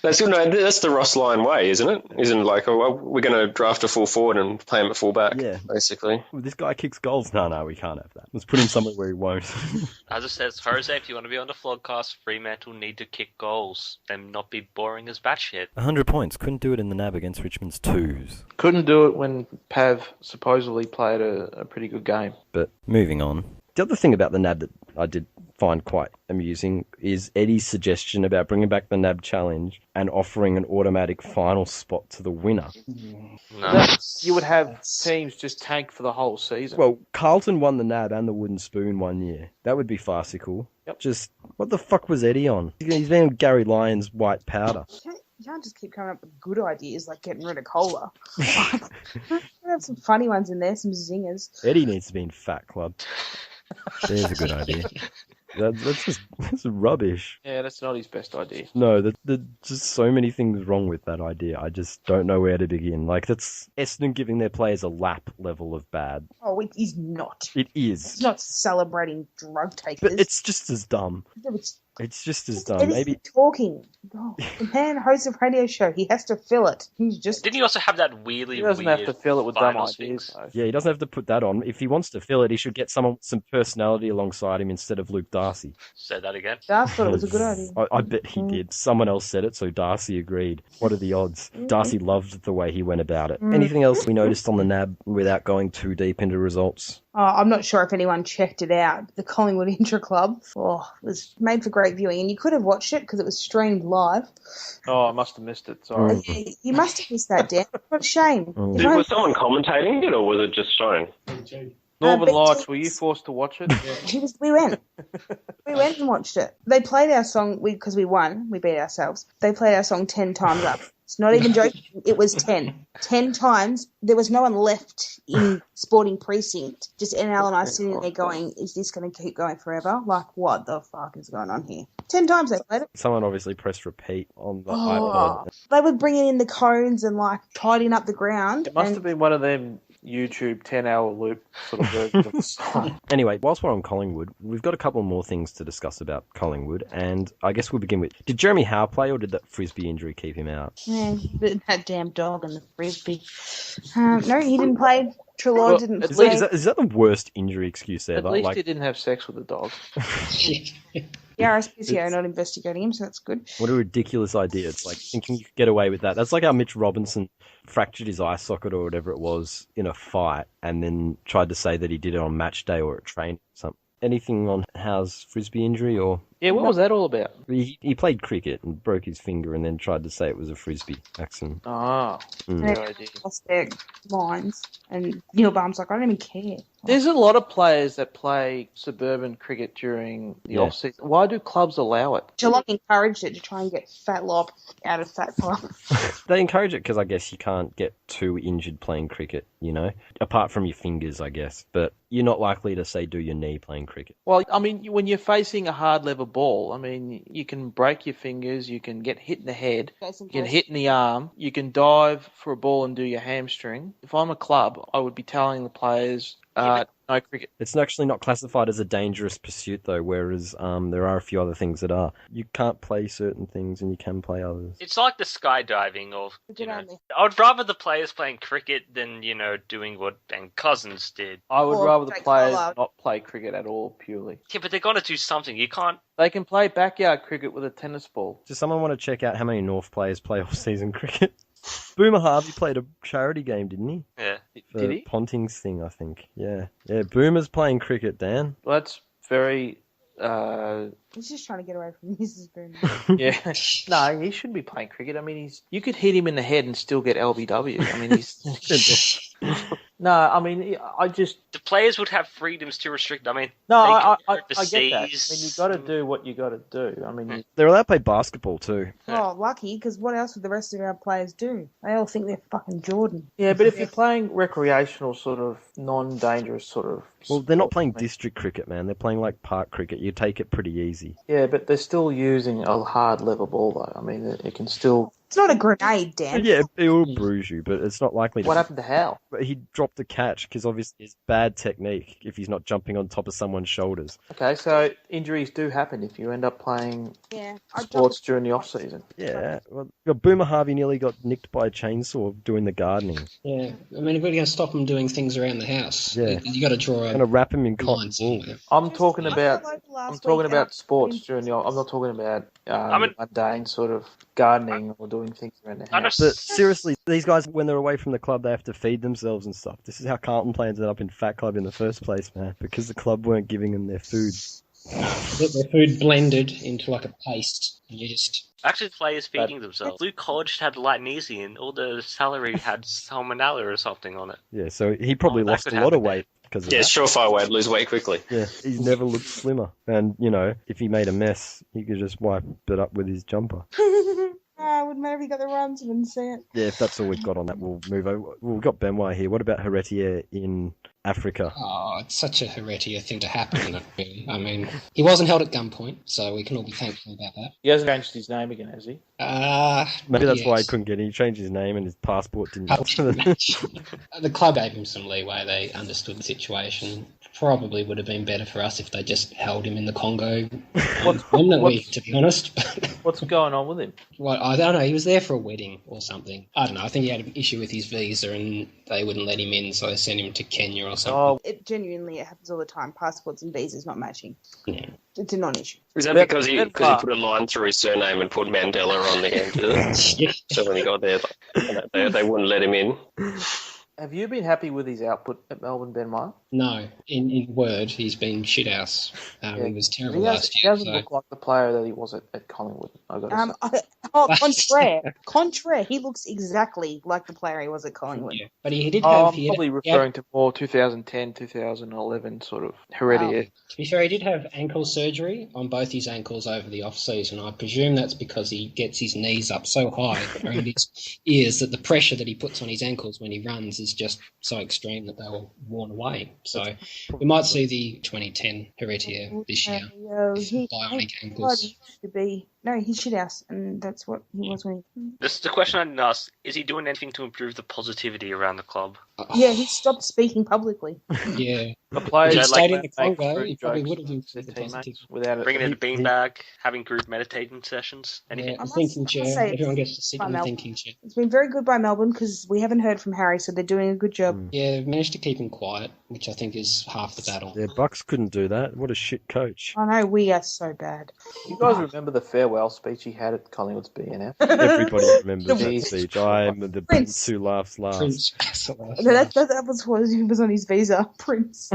That's the Ross Lyon way, isn't it? Isn't it like, oh, well, we're going to draft a full forward and play him at full back, Yeah. basically. This guy kicks goals. No, we can't have that. Let's put him somewhere where he won't. As it says, Jose, if you want to be on the Flogcast, Fremantle need to kick goals and not be boring as batshit. 100 points. Couldn't do it in the NAB against Richmond's twos. Couldn't do it when Pav supposedly played a pretty good game. But moving on. The other thing about the NAB that I did find quite amusing is Eddie's suggestion about bringing back the NAB challenge and offering an automatic final spot to the winner. No. You would have teams just tank for the whole season. Well, Carlton won the NAB and the Wooden Spoon one year. That would be farcical. Yep. Just, what the fuck was Eddie on? He's been with Gary Lyons' white powder. You can't just keep coming up with good ideas like getting rid of cola. Have some funny ones in there, some zingers. Eddie needs to be in Fat Club. There's a good idea. That's rubbish. Yeah, that's not his best idea. No, there's just so many things wrong with that idea. I just don't know where to begin. Like, that's Essendon giving their players a lap level of bad. Oh, it is not. It is. It's not celebrating drug takers. But it's just as dumb. It's just as dumb. Eddie's Maybe talking. Oh, the man hosts a radio show. He has to fill it. He's just... Didn't you also have that really He doesn't weird have to fill it with dumb finals ideas, fix? though. Yeah, he doesn't have to put that on. If he wants to fill it, he should get someone with some personality alongside him instead of Luke Darcy. Say that again. Darth thought it was a good idea. I bet he did. Someone else said it, so Darcy agreed. What are the odds? Darcy loved the way he went about it. Anything else we noticed on the NAB without going too deep into results? I'm not sure if anyone checked it out. The Collingwood Intra Club was made for great viewing, and you could have watched it because it was streamed live. Oh, I must have missed it. Sorry. You must have missed that, Dan. What a shame. If I- Was someone commentating it, or was it just shown? Northern but Lights, it's- were you forced to watch it? We went. We went and watched it. They played our song, because we won, we beat ourselves. They played our song 10 times up. It's not even joking. It was 10. 10 times. There was no one left in Sporting Precinct. Just NL and I sitting there going, is this going to keep going forever? Like, what the fuck is going on here? 10 times they played it. Someone obviously pressed repeat on the iPod. They were bringing in the cones and, like, tidying up the ground. It must and- have been one of them YouTube 10-hour loop sort of versions of the song. Anyway, whilst we're on Collingwood, we've got a couple more things to discuss about Collingwood, and I guess we'll begin with, did Jeremy Howe play, or did that Frisbee injury keep him out? Yeah, that damn dog and the frisbee. No, he didn't play. Trelaw Well, didn't at play. Is that the worst injury excuse At ever? least Like, he didn't have sex with a dog. The RSPCA are not investigating him, so that's good. what a ridiculous idea. It's like thinking you could get away with that. That's like how Mitch Robinson fractured his eye socket or whatever it was in a fight and then tried to say that he did it on match day or at training or something. anything on Howe's frisbee injury, or Yeah, what was that all about? he played cricket and broke his finger and then tried to say it was a frisbee accident. Ah, And good they idea. lost their minds. And Neil Baum's like, I don't even care. There's a lot of players that play suburban cricket during the off-season. Why do clubs allow it? Geelong encouraged it to try and get Fat Lop out of Fat Club. They encourage it because I guess you can't get too injured playing cricket, you know? Apart from your fingers, I guess. But you're not likely to, say, do your knee playing cricket. Well, I mean, when you're facing a hard leather ball, I mean, you can break your fingers, you can get hit in the head, you can hit in the arm, you can dive for a ball and do your hamstring. If I'm a club, I would be telling the players, no cricket. It's actually not classified as a dangerous pursuit, though, whereas there are a few other things that are. You can't play certain things and you can play others. It's like the skydiving, or, I would rather the players playing cricket than, doing what Ben Cousins did. I would Or rather the take players all out. not play cricket at all, purely. Yeah, but they're going to do something. You can't... They can play backyard cricket with a tennis ball. Does someone want to check out how many North players play off-season cricket? Boomer Harvey played a charity game, didn't he? Yeah. For Did he? Ponting's thing, I think. Yeah. Yeah, Boomer's playing cricket, Dan. Well, that's very... He's just trying to get away from Mrs. Boone. Yeah. No, he shouldn't be playing cricket. I mean, you could hit him in the head and still get LBW. I mean, he's... No, I mean, I just... The players would have freedoms to restrict... I mean... No, they I could get that. I mean, overseas. you got to do what you got to do. I mean, They're allowed to play basketball, too. Oh, lucky, because what else would the rest of our players do? They all think they're fucking Jordan. yeah, but if you're playing recreational, sort of non-dangerous sort of... Well, they're not playing sport, district cricket, man. They're playing, like, park cricket. You take it pretty easy. Yeah, but they're still using a hard leather ball, though. I mean, it can still... It's not a grenade, Dan. Yeah, it will bruise you, but it's not likely to... What happened to Hal? But he dropped the catch because obviously it's bad technique if he's not jumping on top of someone's shoulders. Okay, so injuries do happen if you end up playing Yeah. sports during the off-season. Yeah, well, Boomer Harvey nearly got nicked by a chainsaw doing the gardening. Yeah, I mean, if we're going to stop him doing things around the house, Yeah. you got to draw a Going to wrap him in line cotton wool. somewhere. I'm talking about... I'm I'm talking about sports during the... I'm not talking about mundane sort of gardening or doing things around the house. But seriously, these guys, when they're away from the club, they have to feed themselves and stuff. This is how Carlton players ended up in Fat Club in the first place, man, because the club weren't giving them their food. Get their food blended into like a paste, and you just... Actually, players feeding themselves. Luke Hodge had Lightnesian, and all the salary had salmonella or something on it. Yeah, so he probably that lost could a lot of happen weight because of Yeah, that. surefire way to lose weight quickly. Yeah, he's never looked slimmer. And, if he made a mess, he could just wipe it up with his jumper. I would maybe he got the runs and didn't see it. Yeah, if that's all we've got on that, we'll move over. We've got Benwah here. What about Heretier in Africa? Oh, it's such a Heretia thing to happen, isn't it, really? I mean, he wasn't held at gunpoint, so we can all be thankful about that. He hasn't changed his name again, has he? Maybe that's why he yes. couldn't get in. He changed his name and his passport didn't match. The club gave him some leeway. They understood the situation. Probably would have been better for us if they just held him in the Congo permanently, to be honest. What's going on with him? Well, I don't know. He was there for a wedding or something. I don't know. I think he had an issue with his visa and they wouldn't let him in, so they sent him to Kenya or something. Oh, It happens all the time. Passports and visas not matching. Yeah. It's a non-issue. Is that because he put a line through his surname and put Mandela on the end of it? Yeah. So when he got there, they wouldn't let him in. have you been happy with his output at Melbourne, Benwah? No, in word, he's been shithouse. He was terrible last He year. doesn't look like the player that he was at Collingwood, I got to say. Contraire. He looks exactly like the player he was at Collingwood. Yeah, but he did have... I'm probably referring to more 2010, 2011 sort of Heredia. To be fair, he did have ankle surgery on both his ankles over the off-season. I presume that's because he gets his knees up so high around his ears that the pressure that he puts on his ankles when he runs is just so extreme that they were worn away. So we might see the 2010 Heredia this year. Bionic ankles. He used to be. No, he's shit house, and that's what he was when he... This is the question I didn't ask. Is he doing anything to improve the positivity around the club? Yeah, he stopped speaking publicly. Yeah. The players If he'd stayed in the Congo, he probably jokes would have with improved their the teammates positivity. without it. Bringing in a beanbag, having group meditating sessions, anything? Yeah, I a must- thinking I must chair. say Everyone it's gets to sit by in the Melbourne. thinking chair. It's been very good by Melbourne because we haven't heard from Harry, so they're doing a good job. Yeah, they've managed to keep him quiet, which I think is half the battle. Yeah, Bucks couldn't do that. What a shit coach. I know we are so bad. You guys remember the farewell farewell speech he had at Collingwood's BNF. Everybody remembers that Jesus speech. I'm the Prince. Prince who laughs last. Prince. No, that was what he was on his visa, Prince.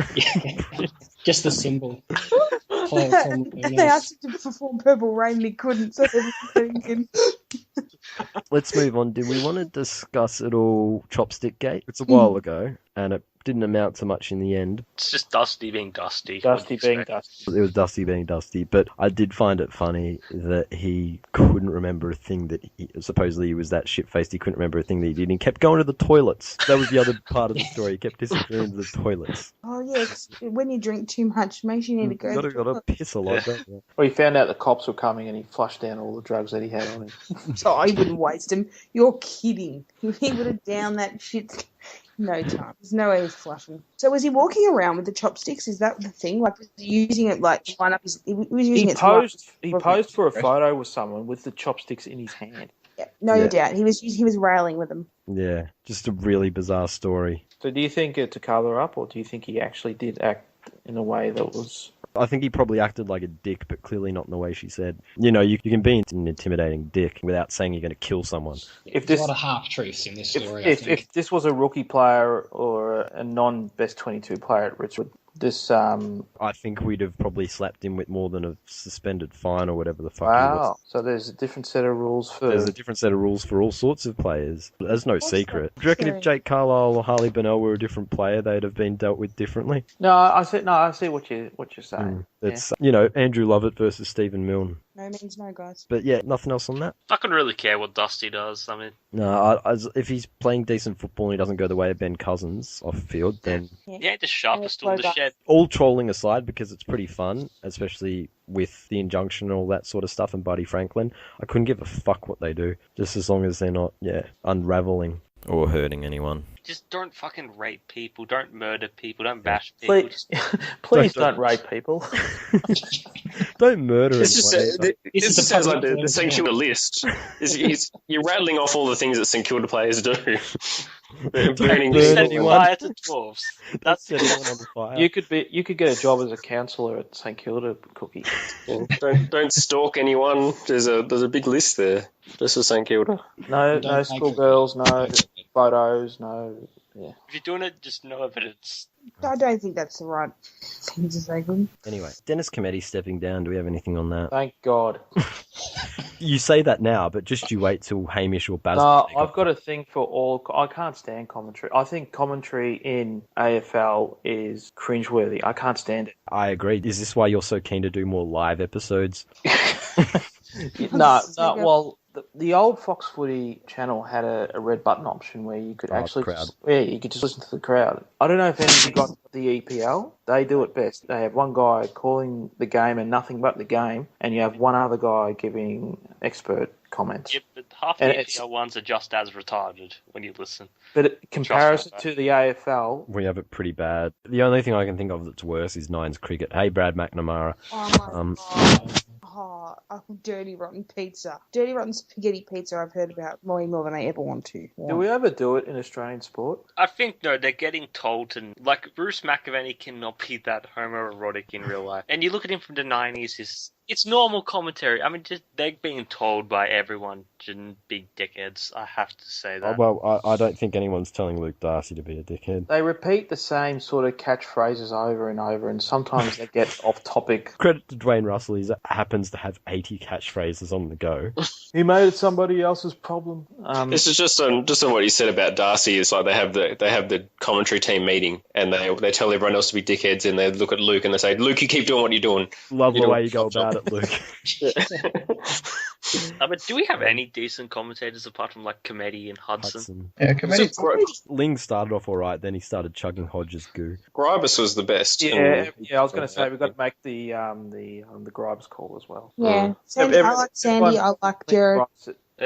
Just the symbol. They asked him to perform Purple Rain and he couldn't, so everything can... Let's move on. Do we want to discuss at all Chopstick Gate? It's a while ago, and it didn't amount to much in the end. It's just Dusty being Dusty. Dusty being Dusty. It was Dusty being Dusty, but I did find it funny that he couldn't remember a thing that supposedly he was that shit-faced, he couldn't remember a thing that he did, and he kept going to the toilets. That was the other part of the story. He kept disappearing to the toilets. Oh, yeah, 'cause when you drink too much, makes you need to go... You gotta piss a lot, don't you? Well, he found out the cops were coming and he flushed down all the drugs that he had on him. So I wouldn't waste him. You're kidding. He would have downed that shit... No time. There's no way he's flushing. So was he walking around with the chopsticks? Is that the thing? Like, was he using it like to line up his... He was using He it to line posed. He posed for a photo with someone with the chopsticks in his hand. Yeah, no doubt. He was railing with them. Yeah, just a really bizarre story. So, do you think to cover up, or do you think he actually did act in a way that was? I think he probably acted like a dick, but clearly not in the way she said. You know, you can be an intimidating dick without saying you're going to kill someone. If There's this, a lot of half-truths in this story, I if think. this was a rookie player or a non-best 22 player at Richmond, this I think we'd have probably slapped him with more than a suspended fine or whatever the fuck he wow. was. So there's a different set of rules for. There's a different set of rules for all sorts of players. There's no secret. that? Do you reckon Sorry. if Jake Carlisle or Harley Bennell were a different player, they'd have been dealt with differently? I see what you're saying. It's Andrew Lovett versus Stephen Milne. No means no, guys. But yeah, nothing else on that. I couldn't really care what Dusty does. I mean, No, if he's playing decent football and he doesn't go the way of Ben Cousins off field, then he ain't the sharpest tool in the Boydogs. shed. all trolling aside, because it's pretty fun, especially with the injunction and all that sort of stuff and Buddy Franklin, I couldn't give a fuck what they do, just as long as they're not, unraveling or hurting anyone. Just don't fucking rape people. Don't murder people. Don't bash people. Please don't rape people. Don't murder This anyone. just a sounds like public the St Kilda list. You're rattling off all the things that St Kilda players do. They're burning burn Set anyone. fire to dwarves. That's Set anyone on fire. You could get a job as a counsellor at St Kilda, Cookie. don't stalk anyone. There's a big list there. Just for St Kilda. No Don't make schoolgirls, no photos, no. Yeah. If you're doing it, just know that it's. I don't think that's the right thing to say. Good. Anyway, Dennis Cometti stepping down. Do we have anything on that? Thank God. You say that now, but just you wait till Hamish or Baz. No, I've got a thing for all. I can't stand commentary. I think commentary in AFL is cringeworthy. I can't stand it. I agree. Is this why you're so keen to do more live episodes? No. Well, the old Fox Footy channel had a red button option where you could actually, crowd. you could just listen to the crowd. I don't know if any of you got the EPL. They do it best. They have one guy calling the game and nothing but the game, and you have one other guy giving expert comments. Yep, but half the EPL ones are just as retarded when you listen. But in comparison to the AFL, We have it pretty bad. The only thing I can think of that's worse is Nines cricket. Hey, Brad McNamara. Oh my god. Dirty rotten pizza. Dirty rotten spaghetti pizza I've heard about way more than I ever want to. do we ever do it in Australian sport? I think, no, they're getting told to... Like, Bruce McAvaney cannot be that homoerotic in real life. And you look at him from the 90s, it's normal commentary. I mean, just they're being told by everyone to be dickheads. I have to say that. Well, I don't think anyone's telling Luke Darcy to be a dickhead. They repeat the same sort of catchphrases over and over, and sometimes they get off topic. Credit to Dwayne Russell, he happens to have 80 catchphrases on the go. He made it somebody else's problem. This is just on what you said about Darcy. It's like they have the commentary team meeting and they tell everyone else to be dickheads, and they look at Luke and they say, "Luke, you keep doing what you're doing." Love You're the way doing you go a job. about it, Luke. But do we have any decent commentators apart from, like, Cometti and Hudson? Yeah, committee. Ling started off alright, then he started chugging Hodges' goo. Gribus was the best. Yeah, I was going to say we've got to make the Gribes call as well. Yeah. Sandy, I like Sandy. I like Jared.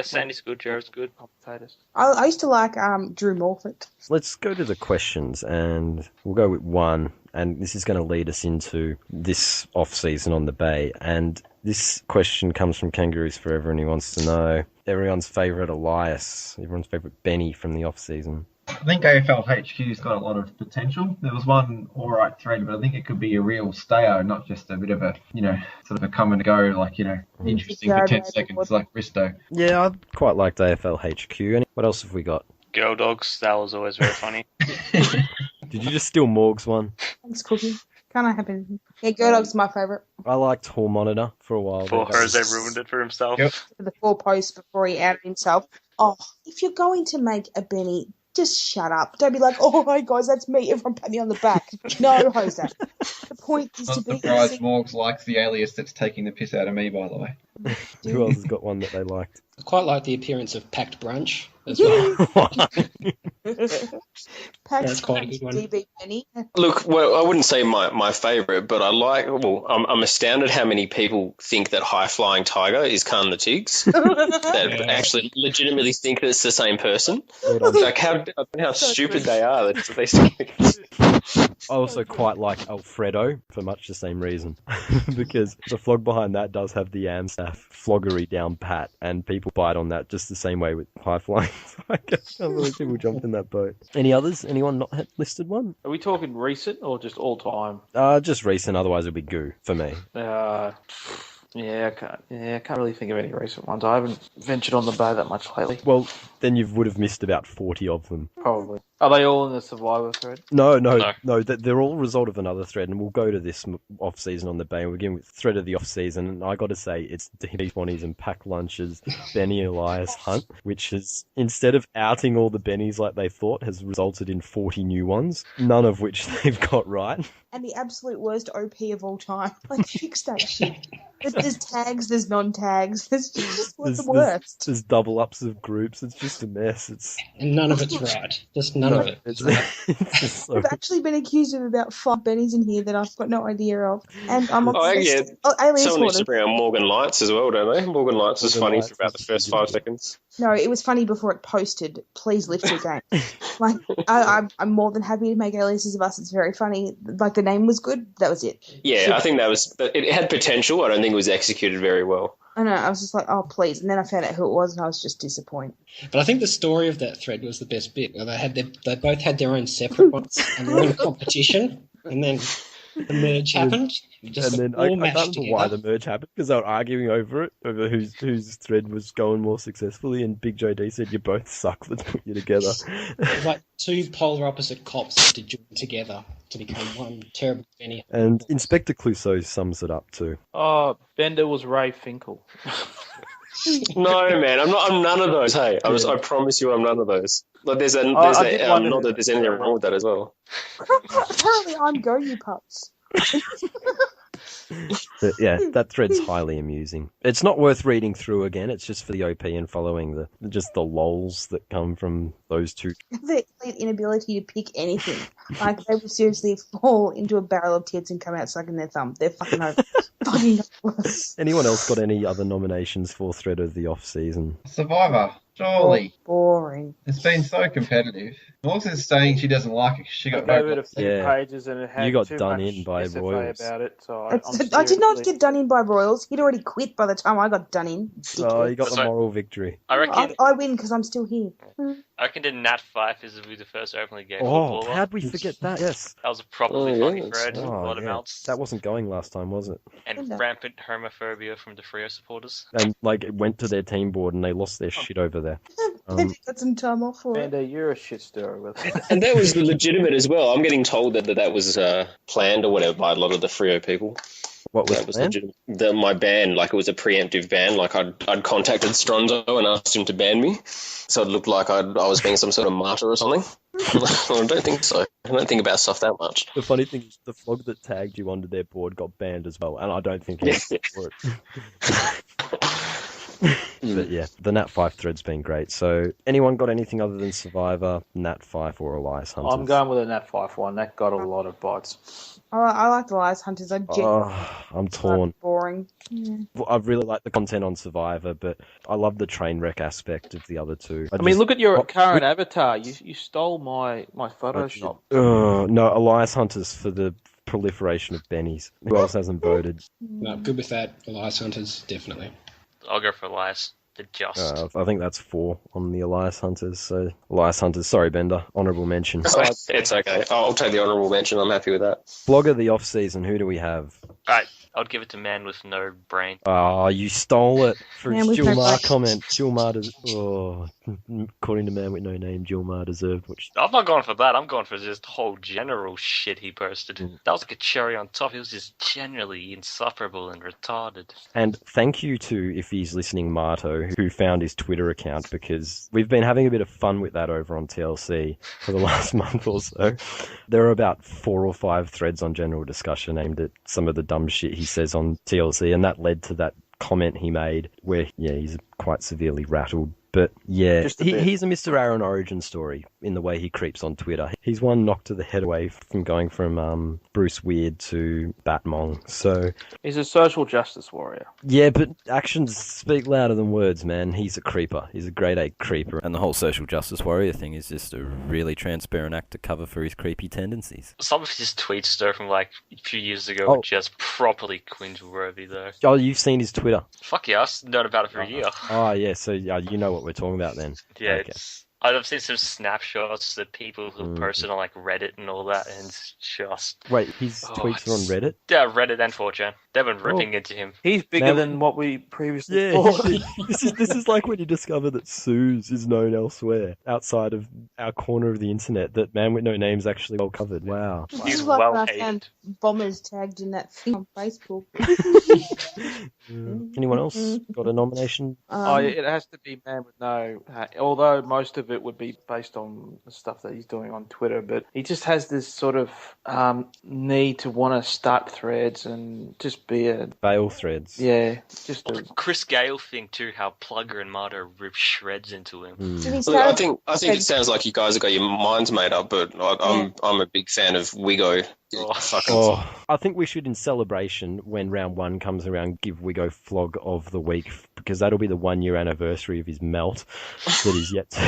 Sandy's good, Jared's good. Commentators. I used to like Drew Morfitt. Let's go to the questions, and we'll go with one, and this is going to lead us into this off-season on the Bay, and this question comes from Kangaroos Forever, and he wants to know everyone's favourite Elias, everyone's favourite Benny from the off-season. I think AFL HQ's got a lot of potential. There was one alright thread, but I think it could be a real stayer, not just a bit of a, sort of a come and go, interesting for 10 seconds, like Risto. Yeah, I quite liked AFL HQ. What else have we got? Girl dogs, that was always very funny. Did you just steal Morgs one? Thanks, Cookie. Can't happen. Yeah, Gerdog's my favourite. I liked Hall Monitor for a while. For Jose ruined it for himself. Yep. For the 4 posts before he outed himself. Oh, if you're going to make a Benny, just shut up. Don't be like, oh, hey guys, that's me. Everyone pat me on the back. No, Jose. The point is Not to be... surprised Morgs likes the alias that's taking the piss out of me, by the way. Who else has got one that they liked? I quite like the appearance of Packed Brunch as well. That's quite a good one. DB Benny. Look, well, I wouldn't say my favourite, but I'm astounded how many people think that High Flying Tiger is Khan the Tigs. That actually legitimately think that it's the same person. Like how stupid they are. I also quite like Alfredo for much the same reason. Because the flog behind that does have the Amstaff floggery down pat, and people bite on that just the same way with High Flying Tiger. I can't believe people jumped in that boat. Any others? Anyone not listed one? Are we talking recent or just all time? Just recent, otherwise it'll be goo for me. I can't really think of any recent ones. I haven't ventured on the bay that much lately. Well, then you would have missed about 40 of them. Probably. Are they all in the Survivor thread? No. They're all a result of another thread, and we'll go to this off-season on the bay. We'll begin with thread of the off-season, and I got to say, it's D20s and pack lunches, Benny Elias Hunt, which has, instead of outing all the Bennies like they thought, has resulted in 40 new ones, none of which they've got right. And the absolute worst OP of all time. Like, fix that shit. There's tags, there's non-tags. There's just the worst. There's double-ups of groups. It's just a mess. And none of it's right. Just none of it. It's just so... I've actually been accused of about 5 Bennies in here that I've got no idea of. And I'm Alias someone needs to bring on Morgan Lights as well, don't they? Morgan Lights was funny for about the first 5 seconds. No, it was funny before it posted. Please lift your game. Like, I'm more than happy to make aliases of us. It's very funny. Like, the name was good. That was it. Yeah, I think it had potential. I don't think it was executed very well. I know. I was just like, oh, please. And then I found out who it was, and I was just disappointed. But I think the story of that thread was the best bit. They both had their own separate ones, and they were in a competition, and then the merge happened. And then I don't know why the merge happened, because they were arguing over it, over whose thread was going more successfully, and Big Joe D said, you both suck, let's put you together. It was like 2 polar opposite cops to join together to become one terrible Benny. And Inspector Clouseau sums it up too. Oh, Bender was Ray Finkel. No, man, I'm none of those. Hey, I promise you, I'm none of those. Like, not that there's anything wrong with that as well. Apparently, I'm Go You Pups. But yeah, that thread's highly amusing. It's not worth reading through again. It's just for the OP and following the lols that come from those two. The inability to pick anything. Like, they would seriously fall into a barrel of tits and come out sucking their thumb. They're fucking hopeless. Anyone else got any other nominations for thread of the off-season? Survivor. Surely. Boring. It's been so competitive. Morgs is saying she doesn't like it because she got over a few pages and it had you got too done much in by SFA Royals. about it. So I did not get done in by Royals. He'd already quit by the time I got done in. Oh, you got the moral victory. I reckon I win because I'm still here. I reckon the Nat Fife is the first openly gay Oh, footballer. how'd we forget that? Yes. That was a properly funny yes. thread. A lot of melts. That wasn't going last time, was it? And rampant homophobia from the Frio supporters. And it went to their team board and they lost their shit over there. Maybe got some time off for it. Bender, you're a shit stirrer with it. And that was legitimate as well. I'm getting told that was planned or whatever by a lot of the Frio people. What was that was planned? legitimate. My ban, like, it was a preemptive ban. Like, I'd contacted Stronzo and asked him to ban me, so it looked like I was being some sort of martyr or something. I don't think so. I don't think about stuff that much. The funny thing is, the flog that tagged you onto their board got banned as well, and I don't think anything for it. But yeah, the Nat Fife thread's been great. So, anyone got anything other than Survivor, Nat Fife, or Elias Hunters? I'm going with a Nat Fife one. That got a lot of bites. I like the Elias Hunters. I'm torn. Boring. Yeah. I really like the content on Survivor, but I love the train wreck aspect of the other two. I mean, look at your current avatar. You stole my Photoshop. No, Elias Hunters for the proliferation of Bennies. Who else hasn't voted? No, good with that. Elias Hunters, definitely. I'll go for Elias. The Just. I think that's 4 on the Elias Hunters. So Elias Hunters, sorry Bender, honourable mention. It's okay. I'll take the honourable mention. I'm happy with that. Flog of the off season. Who do we have? Alright, I'd give it to Man with No Brain. Oh, you stole it for Man his with no Gilmar brain. comment. According to Man with No Name, Gilmar deserved what. I'm not going for that. I'm going for just whole general shit he posted. That was like a cherry on top. He was just generally insufferable and retarded. And thank you to, if he's listening, Marto, who found his Twitter account, because we've been having a bit of fun with that over on TLC for the last month or so. There are about 4 or 5 threads on general discussion aimed at some of the dumb shit he says on TLC, and that led to that comment he made where, he's quite severely rattled. But yeah, he's a Mr. Aaron origin story in the way he creeps on Twitter. He's one knock to the head away from going from Bruce Weird to Batmong. So He's a social justice warrior. yeah, but actions speak louder than words, man. He's a creeper. He's a grade A creeper. And the whole social justice warrior thing is just a really transparent act to cover for his creepy tendencies. Some of his tweets, though, from like a few years ago, Oh. were just properly cringe-worthy, though. Oh, you've seen his Twitter. Fuck yeah, I've known about it for a year. Oh yeah, so you know what we're talking about then. Yeah, Okay. I've seen some snapshots that people who posted on like Reddit and all that, and it's just Wait, his tweets are on Reddit? yeah, Reddit and 4chan. They've been ripping into him. He's bigger Now- than what we previously Yeah, thought. this is like when you discover that Suze is known elsewhere outside of our corner of the internet. That Man with No Name's actually well covered. Wow. This He's is like when well I hated. found bombers tagged in that thing on Facebook. Anyone else got a nomination? Oh, yeah, it has to be Man with No. Although most of it would be based on the stuff that he's doing on Twitter, but he just has this sort of need to want to start threads and just be a Bail threads. just The a. Chris Gale thing too, how Plugger and Marto rip shreds into him. Did he Look, start- I think it sounds like you guys have got your minds made up, but I'm a big fan of Wigo. Oh, I think we should, in celebration, when round 1 comes around, give Wigo Flog of the Week, because that'll be the 1-year anniversary of his melt that is yet to,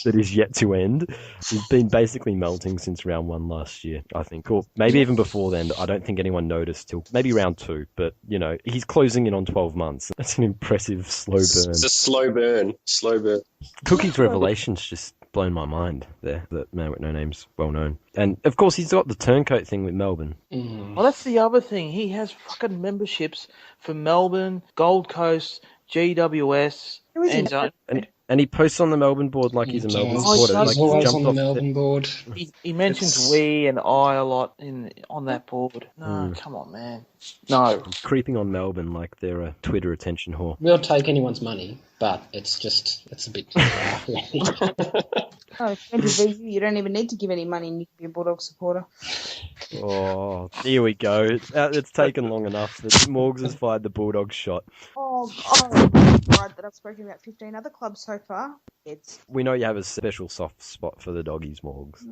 that is yet to end. He's been basically melting since round 1 last year, I think, or maybe even before then. I don't think anyone noticed till maybe round 2, but he's closing in on 12 months. That's an impressive slow burn. It's a slow burn. Cookie's revelations just blown my mind there. That Man with No Name's well known. And of course he's got the turncoat thing with Melbourne. Well, that's the other thing. He has fucking memberships for Melbourne, Gold Coast, GWS, And he posts on the Melbourne board like he's a Melbourne supporter. He's Like always he's on jumped the off Melbourne board. He mentions we and I a lot on that board. No, come on, man. No. creeping on Melbourne like they're a Twitter attention whore. We'll take anyone's money, but it's a bit too far, really. Oh, 20 VU, you don't even need to give any money and you can be a Bulldog supporter. Oh, here we go. It's taken long enough that Morgs has fired the Bulldog shot. Oh, right, that I've spoken about 15 other clubs so far. We know you have a special soft spot for the doggies, Morgs.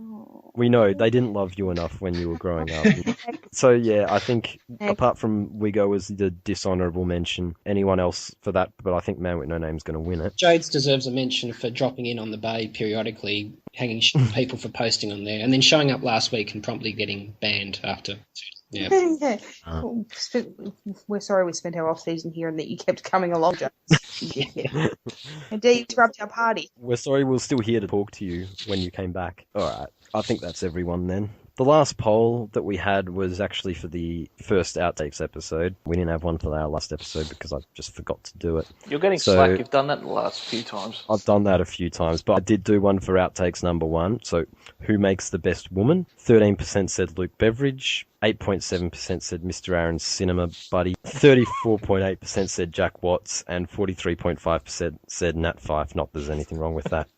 We know they didn't love you enough when you were growing up. So yeah, I think apart from Wigo as the dishonourable mention, anyone else for that, but I think Man with No Name's going to win it. Jades deserves a mention for dropping in on the bay periodically, hanging shit on people for posting on there, and then showing up last week and promptly getting banned after. Yeah. We're sorry we spent our off season here and that you kept coming along, James. Indeed, interrupt our party. We're sorry, we're still here to talk to you when you came back. Alright, I think that's everyone then. The last poll that we had was actually for the first Outtakes episode. We didn't have one for our last episode because I just forgot to do it. You're getting slack. You've done that the last few times. I've done that a few times, but I did do one for Outtakes number 1. So, who makes the best woman? 13% said Luke Beveridge. 8.7% said Mr. Aaron's cinema buddy. 34.8% said Jack Watts. And 43.5% said Nat Fife. Not that there's anything wrong with that.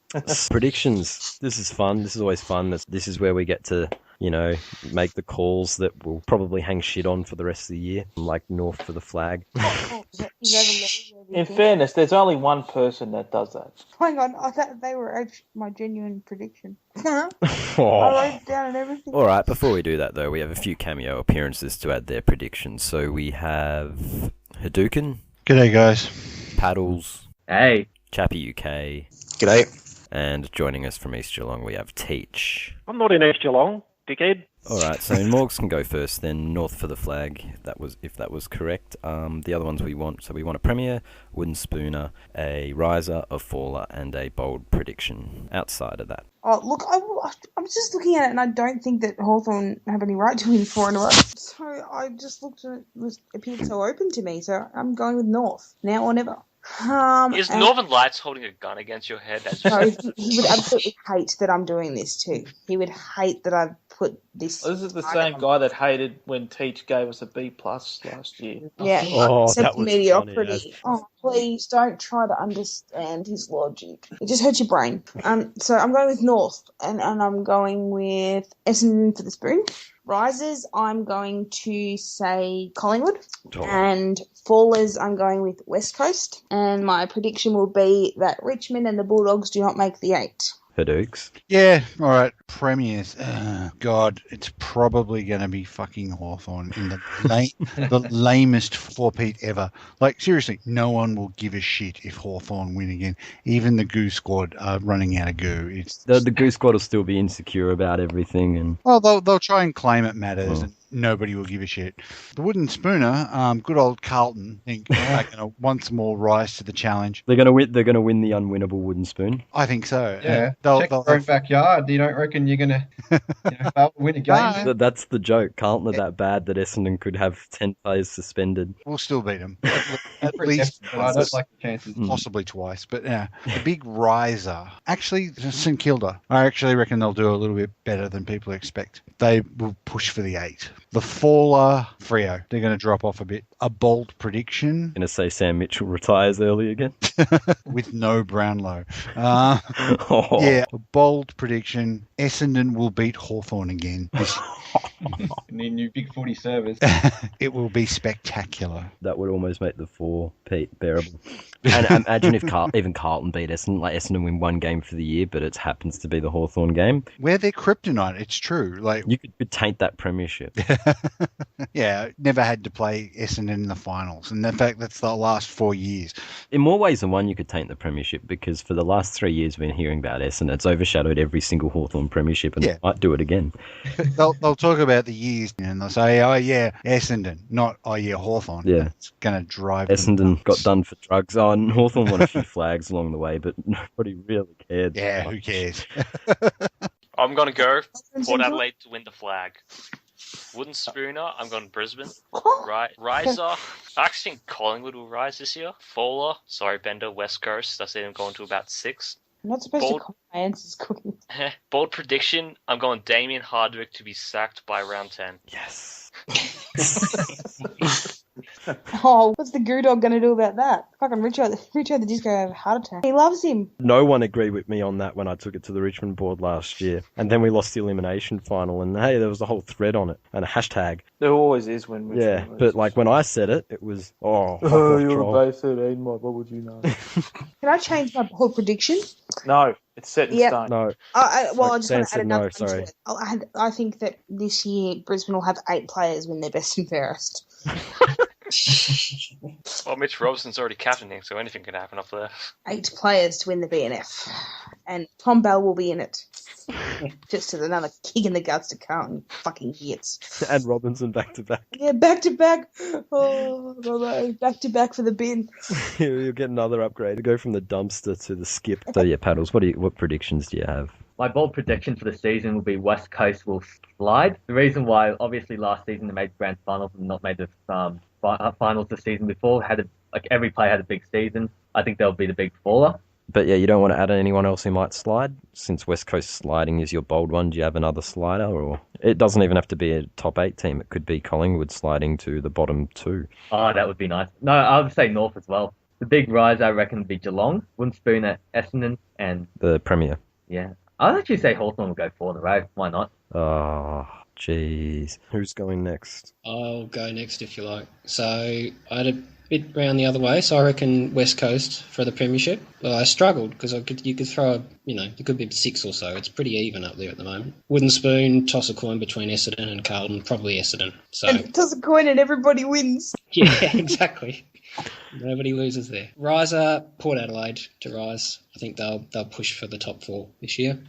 Predictions. This is fun. This is always fun. This is where we get to, make the calls that we'll probably hang shit on for the rest of the year, like North for the flag. In fairness, there's only one person that does that. Hang on, I thought they were my genuine prediction. I Oh. wrote it down and everything. All right, before we do that, though, we have a few cameo appearances to add their predictions. So we have Haduken, G'day, guys. Paddles, Hey. Chappyuk, UK, G'day. and joining us from East Geelong, we have Teach. I'm not in East Geelong, dickhead. All right, so Morgs can go first, then North for the flag. If that was correct. The other ones we want. So we want a Premier, Wooden Spooner, a Riser, a Faller, and a bold prediction. Outside of that. Oh, look, I'm just looking at it and I don't think that Hawthorn have any right to win 4 in a row. So I just looked at it appeared so open to me. So I'm going with North, now or never. Is Northern Lights holding a gun against your head? As you No, said? he would absolutely hate that I'm doing this too. He would hate that I've put this. This is the same guy that hated when Teach gave us a B+ last year. Yeah, Oh, accept that was mediocrity. funny, Oh, please don't try to understand his logic. It just hurts your brain. So I'm going with North, and I'm going with Essendon for the spoon. Risers, I'm going to say Collingwood. Oh. And Fallers, I'm going with West Coast. And my prediction will be that Richmond and the Bulldogs do not make the 8. Hadukes. Yeah, all right. Premiers. God, it's probably going to be fucking Hawthorn in the lamest four-peat ever. Like, seriously, no one will give a shit if Hawthorn win again. Even the Goo squad are running out of goo. The Goose Squad will still be insecure about everything, and Well, they'll try and claim it matters, and nobody will give a shit. The Wooden Spooner, good old Carlton, I think are going to once more rise to the challenge. they're gonna win. They're gonna win the unwinnable wooden spoon. I think so. Yeah. They'll Check your own backyard. You don't reckon you're going to fail to win a game? No. That's the joke. Carlton are that bad that Essendon could have 10 players suspended. We'll still beat them. At Pretty least desperate, but I don't like the chances. possibly twice. But yeah, the big riser. Actually, St Kilda. I actually reckon they'll do a little bit better than people expect. They will push for the 8. The faller, Freo. They're going to drop off a bit. A bold prediction Gonna say Sam Mitchell retires early again. with no Brownlow. Oh. Yeah, a bold prediction. Essendon will beat Hawthorn again. Need new big footy servers. It will be spectacular. That would almost make the 4 Pete bearable. And imagine if even Carlton beat Essendon. Like Essendon win one game for the year, but it happens to be the Hawthorn game. Where they're kryptonite, it's true. Like, You could taint that premiership. yeah, never had to play Essendon in the finals. And in fact, that's the last 4 years. In more ways than one, you could taint the premiership because for the last 3 years we've been hearing about Essendon. It's overshadowed every single Hawthorn premiership, and Yeah. they might do it again. They'll talk about the years and they'll say, oh, yeah, Essendon, not, oh, yeah, Hawthorn. Yeah. It's going to drive them Essendon got nuts. done for drugs. Oh, and Hawthorn won a few flags along the way, but nobody really cared. Yeah, who cares? I'm going to go Port Adelaide to win the flag. Wooden Spooner, I'm going Brisbane. Right, Riser, I actually think Collingwood will rise this year. Faller, sorry Bender, West Coast, I see them going to about 6. I'm not supposed Bold. to call my answers quickly. Bold prediction, I'm going Damien Hardwick to be sacked by round 10. Yes. Oh, what's the goo dog going to do about that? Fucking Richo the Disco have a heart attack. He loves him. No one agreed with me on that when I took it to the Richmond board last year. And then we lost the elimination final, and hey, there was a whole thread on it and a hashtag. There always is when we. Yeah, but like when I said it, it was, Oh, you're a base 13, Mike. What would you know? Can I change my whole prediction? No, it's set in Yep. stone. No. I just want to Sam add said another no, one to sorry. it. I think that this year Brisbane will have 8 players win their best and fairest. Well, Mitch Robinson's already captaining, so anything can happen up there. 8 players to win the BNF. And Tom Bell will be in it. Just as another kick in the guts to Carlton. Fucking idiots. And Robinson back to back. Yeah, back to back. Oh, no. Back to back for the bin. You'll get another upgrade. Go from the dumpster to the skip. So yeah, Paddles, what predictions do you have? My bold prediction for the season will be West Coast will slide. The reason why, obviously, last season they made grand finals and not made the finals the season before. Every player had a big season. I think they'll be the big faller. But yeah, you don't want to add anyone else who might slide? Since West Coast sliding is your bold one, do you have another slider? Or it doesn't even have to be a top 8 team. It could be Collingwood sliding to the bottom 2. Oh, that would be nice. No, I would say North as well. The big rise, I reckon, would be Geelong, Wooden Spooner, Essendon, and... The Premier. Yeah. I'd actually say Hawthorn will go 4 in a row. Why not? Oh, jeez. Who's going next? I'll go next if you like. So I had a bit round the other way, so I reckon West Coast for the premiership. Well, I struggled because you could throw, it could be 6 or so. It's pretty even up there at the moment. Wooden Spoon, toss a coin between Essendon and Carlton, probably Essendon. So And toss a coin and everybody wins. yeah, exactly. Nobody loses there. Riser, Port Adelaide to rise. I think they'll push for the top 4 this year.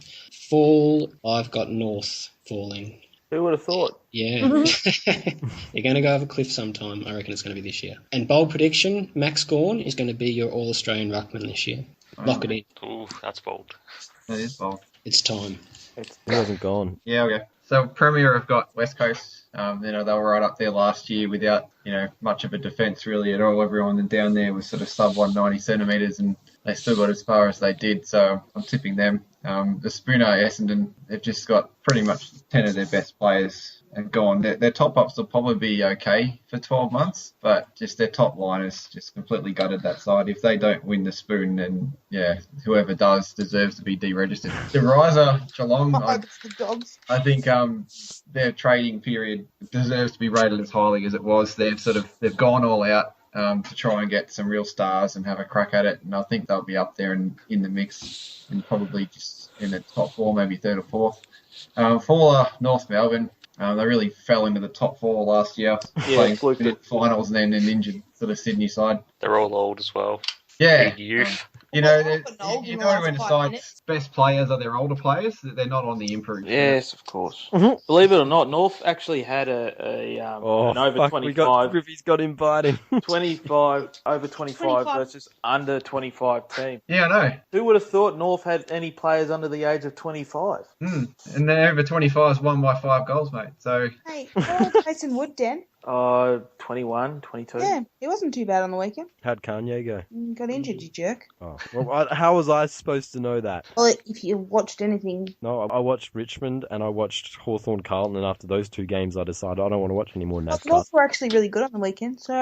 Fall, I've got North falling. Who would have thought? Yeah. You're going to go over a cliff sometime. I reckon it's going to be this year. And bold prediction, Max Gawn is going to be your All-Australian ruckman this year. Lock it in. Ooh, that's bold. That is bold. It's time. It hasn't gone. Yeah, okay. So Premier have got West Coast. They were right up there last year without, much of a defence really at all. Everyone down there was sort of sub 190 centimetres, and they still got as far as they did. So I'm tipping them. The Spooner Essendon, they've just got pretty much 10 of their best players and gone. Their top-ups will probably be okay for 12 months, but just their top line has just completely gutted that side. If they don't win the Spoon, then, whoever does deserves to be deregistered. The Riser, Geelong, I think their trading period deserves to be rated as highly as it was. They've gone all out to try and get some real stars and have a crack at it, and I think they'll be up there in the mix and probably just in the top four, maybe third or fourth. For North Melbourne, they really fell into the top four last year, playing finals and then an injured sort of Sydney side. They're all old as well. Yeah. Big youth. When the side's best players are their older players, they're not on the improve. Yes, of course. Believe it or not, North actually had an over 25. Griffey's got him biting. 25 over 25 versus under 25 team. Yeah, I know. Who would have thought North had any players under the age of 25? And then over 25 is won by 5 goals, mate. So. Hey, Jason Wood, Dan. 21, 22. Yeah, he wasn't too bad on the weekend. How'd Kanye go? Got injured, you jerk. Oh, well, how was I supposed to know that? Well, if you watched anything. No, I watched Richmond and I watched Hawthorn Carlton, and after those 2 games, I decided I don't want to watch any more NASCAR. North were actually really good on the weekend, so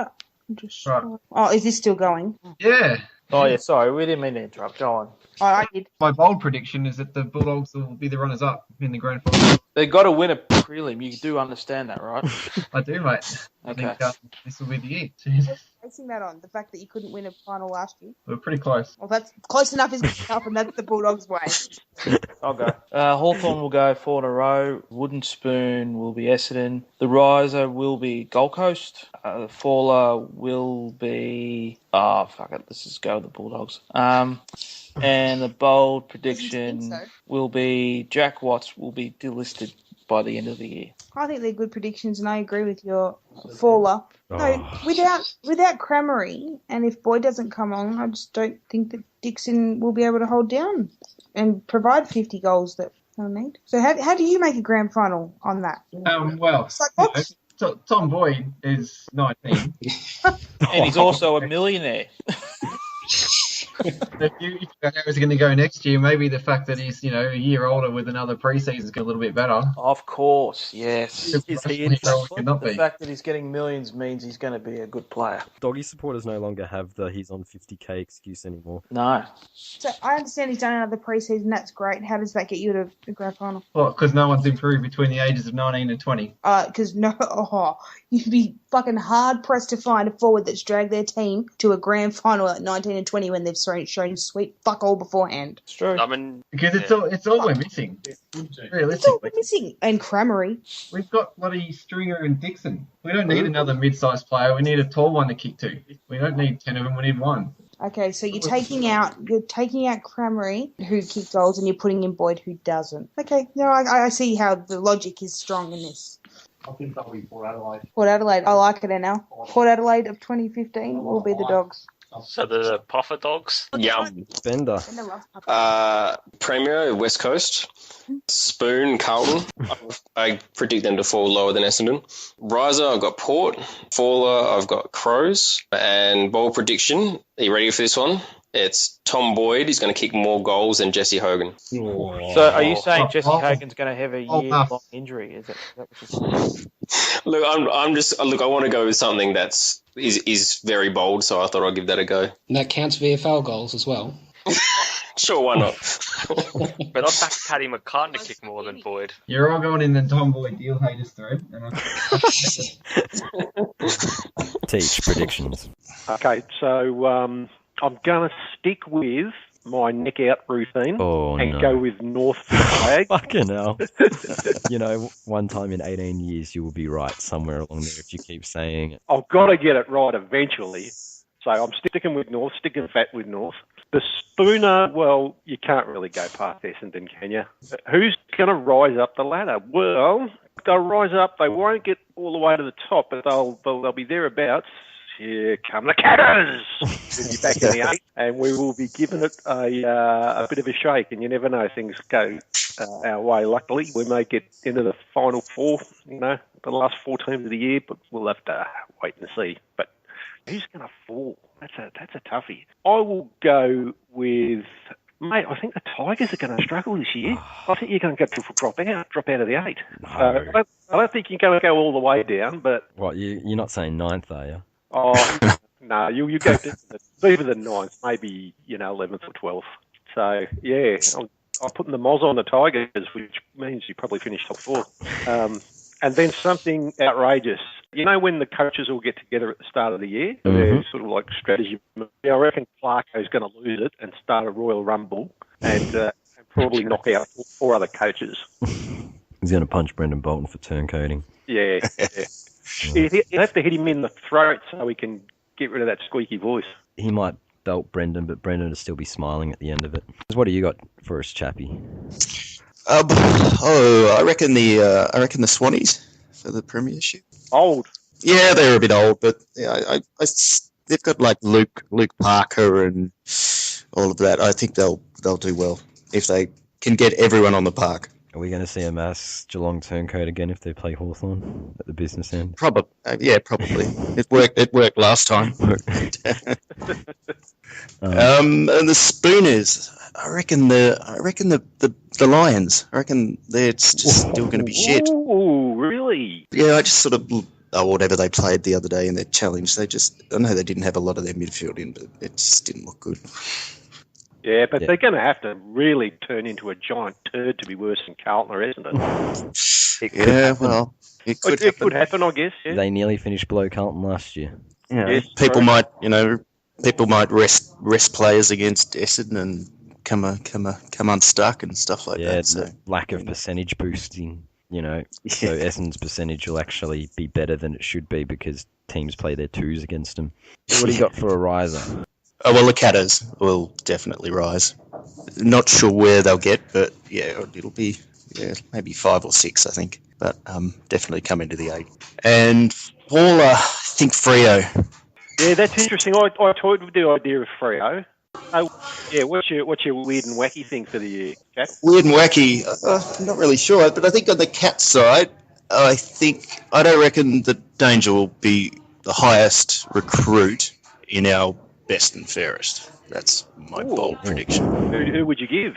I'm just. Right. Oh, is this still going? Yeah. Oh, yeah, sorry, we didn't mean to interrupt. Go on. Oh, I did. My bold prediction is that the Bulldogs will be the runners-up in the grand final. They've got to win a prelim. You do understand that, right? I do, mate. Okay. I think this will be the year. Basing that on the fact that you couldn't win a final last year. We're pretty close. Well, that's close enough is good enough, and that's the Bulldogs' way. I'll go. Hawthorn will go 4 in a row. Wooden Spoon will be Essendon. The Riser will be Gold Coast. The Faller will be... Oh, fuck it. Let's just go with the Bulldogs. And the bold prediction will be Jack Watts will be delisted by the end of the year. I think they're good predictions, and I agree with your Faller. No, without Cramery, and if Boyd doesn't come on, I just don't think that Dixon will be able to hold down and provide 50 goals that they'll need. So how do you make a grand final on that? Tom Boyd is 19. And he's also a millionaire. If you know how he's going to go next year, maybe the fact that he's a year older with another pre-season is a little bit better. Of course, yes. The fact that he's getting millions means he's going to be a good player. Doggy supporters no longer have the he's on 50k excuse anymore. No. So I understand he's done another pre-season. That's great. How does that get you to the grand final? Well, because no one's improved between the ages of 19 and 20. Because you'd be fucking hard pressed to find a forward that's dragged their team to a grand final at 19 and 20 when they've shown sweet fuck all beforehand. It's true. Because it's all we're missing. Realistically. It's all we're missing. And Cramery. We've got bloody Stringer and Dixon. We don't need another mid-sized player. We need a tall one to kick to. We don't need 10 of them. We need one. Okay, so you're taking out Cramery, who kicked goals, and you're putting in Boyd, who doesn't. Okay, no, I see how the logic is strong in this. I think that'll be Port Adelaide. Port Adelaide, I like it now. Port Adelaide of 2015 will be the Dogs. So the Puffer Dogs? Yum. Bender. Premier, West Coast. Spoon, Carlton. I predict them to fall lower than Essendon. Riser, I've got Port. Faller, I've got Crows. And bold prediction, are you ready for this one? It's Tom Boyd. He's going to kick more goals than Jesse Hogan. So are you saying Jesse Hogan's going to have a year-long injury? Is that what you're saying? Look, I want to go with something that's is very bold, so I thought I'd give that a go. And that counts VFL goals as well. Sure, why not? But not back Paddy McCartan to kick more than Boyd. You're all going in the Tom Boyd deal haters thread. Teach predictions. Okay, so I'm going to stick with my neck out routine and go with North for the flag. Fucking hell. One time in 18 years you will be right somewhere along there if you keep saying it. I've got to get it right eventually. So I'm sticking with North, sticking fat with North. The Spooner, well, you can't really go past Essendon, can you? Who's going to rise up the ladder? Well, they'll rise up. They won't get all the way to the top, but they'll be thereabouts. Here come the Catters! We'll be back in the 8, and we will be giving it a bit of a shake. And you never know, things go our way. Luckily, we may get into the final 4, the last 4 teams of the year, but we'll have to wait and see. But who's going to fall? That's a toughie. I will go with... Mate, I think the Tigers are going to struggle this year. I think you're going to drop out of the 8. No. I don't think you're going to go all the way down, but... What, you're not saying 9th, are you? Oh, no, you go deeper than 9th, maybe, 11th or 12th. So, yeah, I'm putting the moz on the Tigers, which means you probably finish top 4. And then something outrageous. When the coaches all get together at the start of the year, they're sort of like strategy. I reckon Clarko's going to lose it and start a Royal Rumble and probably knock out 4 other coaches. He's going to punch Brendan Bolton for turncoating. Yeah. You have to hit him in the throat so he can get rid of that squeaky voice. He might belt Brendan, but Brendan will still be smiling at the end of it. What do you got for us, Chappy? I reckon the Swannies for the premiership. Old. Yeah, they're a bit old, but they've got like Luke Parker and all of that. I think they'll do well if they can get everyone on the park. Are we going to see a mass Geelong turncoat again if they play Hawthorn at the business end? Probably. It worked last time. And the Spooners. I reckon the Lions. I reckon they're just still going to be shit. Oh, really? Yeah, I just sort of whatever they played the other day in their challenge. I know they didn't have a lot of their midfield in, but it just didn't look good. Yeah, but they're going to have to really turn into a giant turd to be worse than Carlton, isn't it? It could happen, I guess. Yeah. They nearly finished below Carlton last year. Yeah, yes, people might rest players against Essendon and come unstuck and stuff like that. Yeah, so. Lack of percentage boosting. So Essendon's percentage will actually be better than it should be because teams play their 2s against them. What do you got for a riser? Oh, well, the Catters will definitely rise. Not sure where they'll get, but yeah, it'll be maybe 5 or 6, I think. But definitely come into the 8. And Paula, I think Freo. Yeah, that's interesting. I toyed with the idea of Freo. What's your weird and wacky thing for the year, Cat? Weird and wacky? I'm not really sure, but I think on the Cat side, I don't reckon that Danger will be the highest recruit in our best and fairest. That's my bold prediction. Who would you give?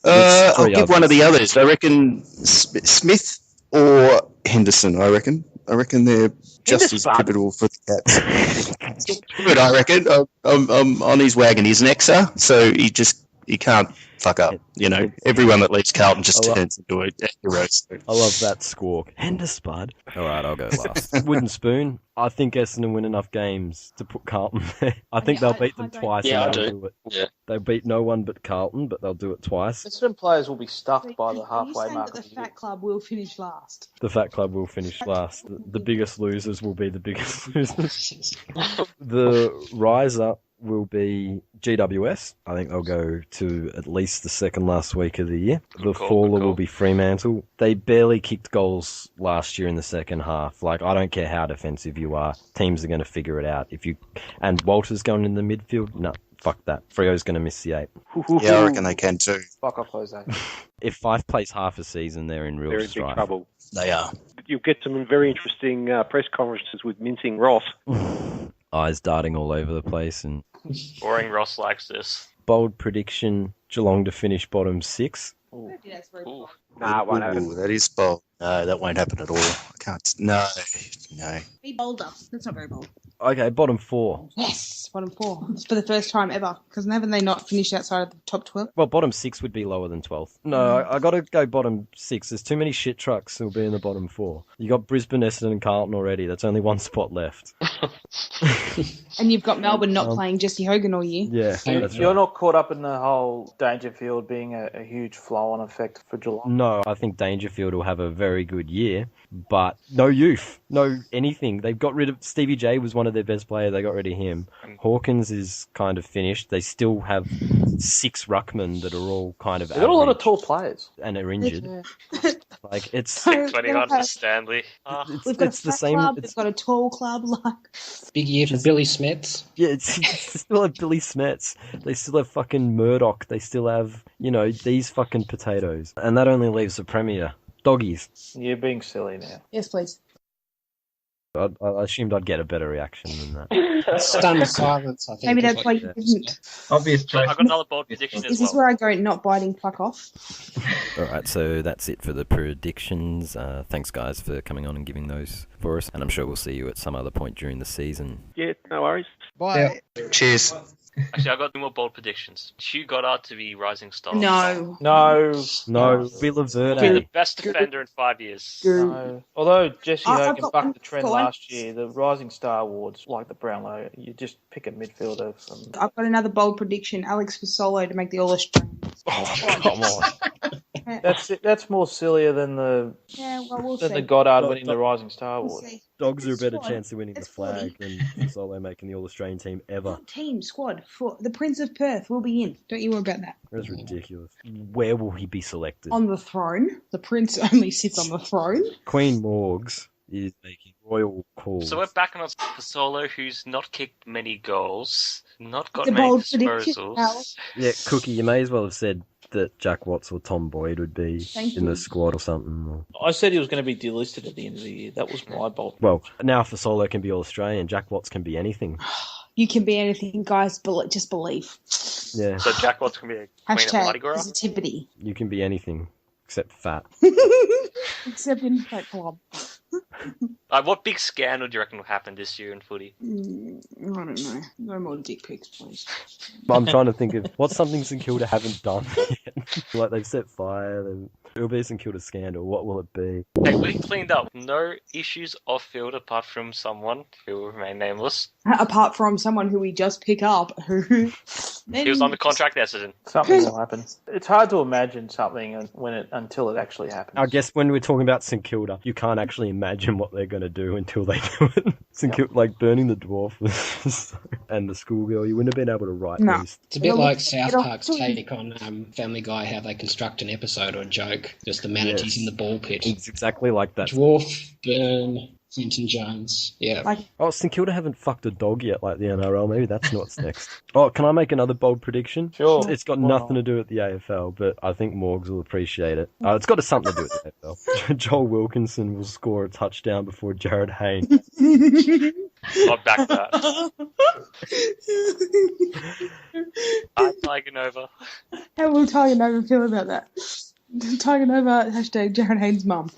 I'll give one of the others. I reckon Smith or Henderson. I reckon they're just as pivotal for the Cats. Good, I reckon. I'm on his wagon. He's an Xer, so he can't fuck up. Everyone that leaves Carlton just turns into a hero. So. I love that squawk. Henderspud. All right, I'll go last. Wooden Spoon. I think Essendon win enough games to put Carlton there. I think they'll beat them twice. Yeah, and I they'll do. it. Yeah. They beat no one but Carlton, but they'll do it twice. Essendon players will be stuffed by the halfway mark. mark. That the Fat Club will finish last. The Fat Club will finish last. The biggest losers will be the biggest losers. The riser will be GWS. I think they'll go to at least the second last week of the year. The faller will be Fremantle. They barely kicked goals last year in the second half. I don't care how defensive you are. Teams are going to figure it out. And Walter's going in the midfield? No, fuck that. Freo's going to miss the 8. Yeah, I reckon they can too. Fuck off, Jose. If Fife plays half a season, they're in real strife. They're in big trouble. They are. You'll get some very interesting press conferences with Mincing Ross. Eyes darting all over the place. And Boring Ross likes this. Bold prediction, Geelong to finish bottom 6. Ooh. Nah, it won't happen. Ooh, that is bold. No, that won't happen at all. I can't. No. Be bolder. That's not very bold. Okay, bottom 4. Yes, bottom 4. It's for the first time ever. Because haven't they not finished outside of the top 12? Well, bottom 6 would be lower than 12th. No, I got to go bottom 6. There's too many shit trucks who'll be in the bottom 4. You got Brisbane, Essendon and Carlton already. That's only one spot left. And you've got Melbourne not playing Jesse Hogan all year. Yeah, You're not caught up in the whole Dangerfield being a huge flow-on effect for Geelong? No, I think Dangerfield will have a very good year, but no youth, no anything. They've got rid of... Stevie J was one of their best players. They got rid of him. Hawkins is kind of finished. They still have 6 ruckmen that are all kind of They've got a lot of tall players. And are injured. Like it's So, 21 for Stanley. we've got it's a the fat same. club, we've got a tall club, like Big year for Billy Smets. Yeah, it's they still have Billy Smets. They still have fucking Murdoch. They still have, these fucking potatoes. And that only leaves the Premier. Doggies. You're being silly now. yes, please. I assumed I'd get a better reaction than that. Stunned silence, I think. Maybe is that's what why you you did. didn't. Obvious So choice. I got another bold prediction Is as this well. where I go not biting fuck off? Alright, so that's it for the predictions. Thanks, guys, for coming on and giving those for us. And I'm sure we'll see you at some other point during the season. Yeah, no worries. Bye. Cheers. Actually, I got 2 more bold predictions. Hugh Goddard to be Rising Star. No. No. No, Villa Be Verde. the best defender in 5 years. No. Although Jesse I've Hogan got bucked one. the trend Got one. last year, the Rising Star Awards, like the Brownlow, you just pick a midfielder from. I've got another bold prediction. Alex Fasolo to make the All-Australian. Oh, come on. That's more sillier than the Yeah, well, we'll than see. the Goddard winning the Rising Star We'll Award. see. Dogs are a better Squad. chance of winning the It's flag than Solo making the All-Australian team ever. Team squad for the Prince of Perth will be in. Don't you worry about that. That's ridiculous. Where will he be selected? On the throne, the Prince only sits on the throne. Queen Morgs is making royal calls. So we're back on a solo who's not kicked many goals, not got The many bold prediction, disposals. Al. Yeah, Cookie, you may as well have said that Jack Watts or Tom Boyd would be Thank in you. the squad or something. I said he was going to be delisted at the end of the year. That was my bold. Well, now for Solo can be All-Australian, Jack Watts can be anything. You can be anything, guys, but just believe. Yeah, So Jack Watts can be a queen of Mardi Hashtag Gras. positivity. you can be anything except fat. Except in that club. What big scandal do you reckon will happen this year in footy? I don't know. No more dick pics, please. I'm trying to think of what's something St Kilda haven't done yet. Like they've set fire. It'll be a St Kilda scandal. What will it be? Hey, we cleaned up. No issues off field apart from someone who will remain nameless. Apart from someone who we just pick up, who then He was on the contract Essendon. Something will happen. It's hard to imagine something until it actually happens. I guess when we're talking about St Kilda, you can't actually imagine what they're going to do until they do it. St Kilda, like burning the dwarf and the schoolgirl, you wouldn't have been able to write No. these. It's a bit It'll- like South it'll- Park's take on Family Guy, how they construct an episode or a joke. Just the manatees Yes. in the ball pit. It's exactly like that. Dwarf, Burn, Clinton Jones. Yeah. like Oh, St Kilda haven't fucked a dog yet, like the NRL. Maybe that's what's next. Oh, can I make another bold prediction? Sure. It's got Why nothing not? to do with the AFL, but I think Morgs will appreciate it. It's got something to do with the AFL. Joel Wilkinson will score a touchdown before Jared Hayne. I'll back that. I'm Tiger Nova. how will Tiger Nova feel about that? Tiger Nova hashtag Jared Haynes' mum.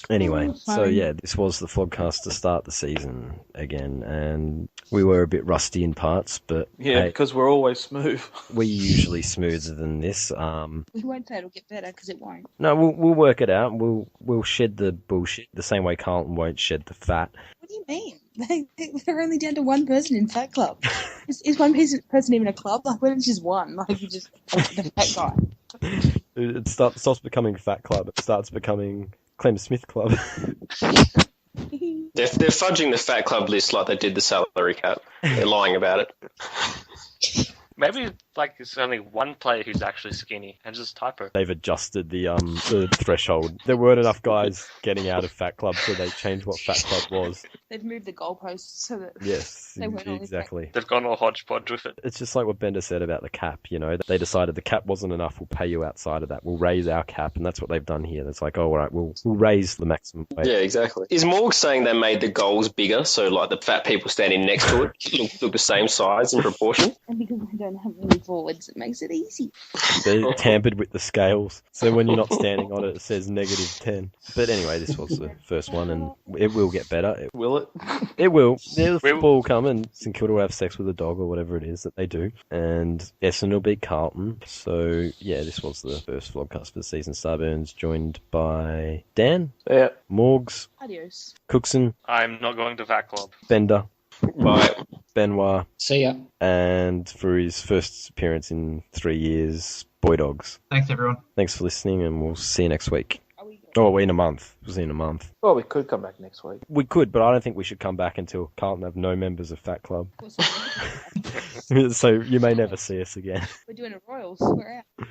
Anyway, Oh, so fine. yeah, this was the Flogcast to start the season again, and we were a bit rusty in parts, but Yeah, hey, because we're always smooth. we're usually smoother than this. We won't say it'll get better because it won't. No, we'll work it out. We'll shed the bullshit the same way Carlton won't shed the fat. What do you mean? They're only down to one person in Fat Club. Is one person even a club? Like, when it's just one? Like, you just the fat guy. It stops becoming Fat Club. It starts becoming Clem Smith Club. They're fudging the Fat Club list like they did the salary cap. They're lying about it. Maybe like it's only one player who's actually skinny and just typo. They've adjusted the threshold. There weren't enough guys getting out of Fat Club, so they changed what Fat Club was. They've moved the goalposts so that Yes, They weren't only exactly. They've gone all hodgepodge with it. It's just like what Bender said about the cap, They decided the cap wasn't enough, we'll pay you outside of that. We'll raise our cap, and that's what they've done here. It's like, oh, all right, we'll raise the maximum wage. Yeah, exactly. Is Morg saying they made the goals bigger, so like the fat people standing next to it look the same size and proportion? and because we don't have many forwards, it makes it easy. They tampered with the scales, so when you're not standing on it, it says -10. But anyway, this was the first one, and it will get better. Will it? It will. The football will come, and St Kilda will have sex with a dog or whatever it is that they do. And Essendon will beat Carlton. So, yeah, this was the first vlogcast for the season. Starburns joined by Dan, Yeah. Morgs, Adios. Cooksen, I'm not going to Fat Club. Bender, Right. Benwah, See ya. and for his first appearance in 3 years, Boydogs. Thanks, everyone. Thanks for listening, and we'll see you next week. Are we Oh, in a month. We'll see you in a month. Well, we could come back next week. We could, but I don't think we should come back until Carlton have no members of Fat Club. So you may never see us again. We're doing a Royals. We're out.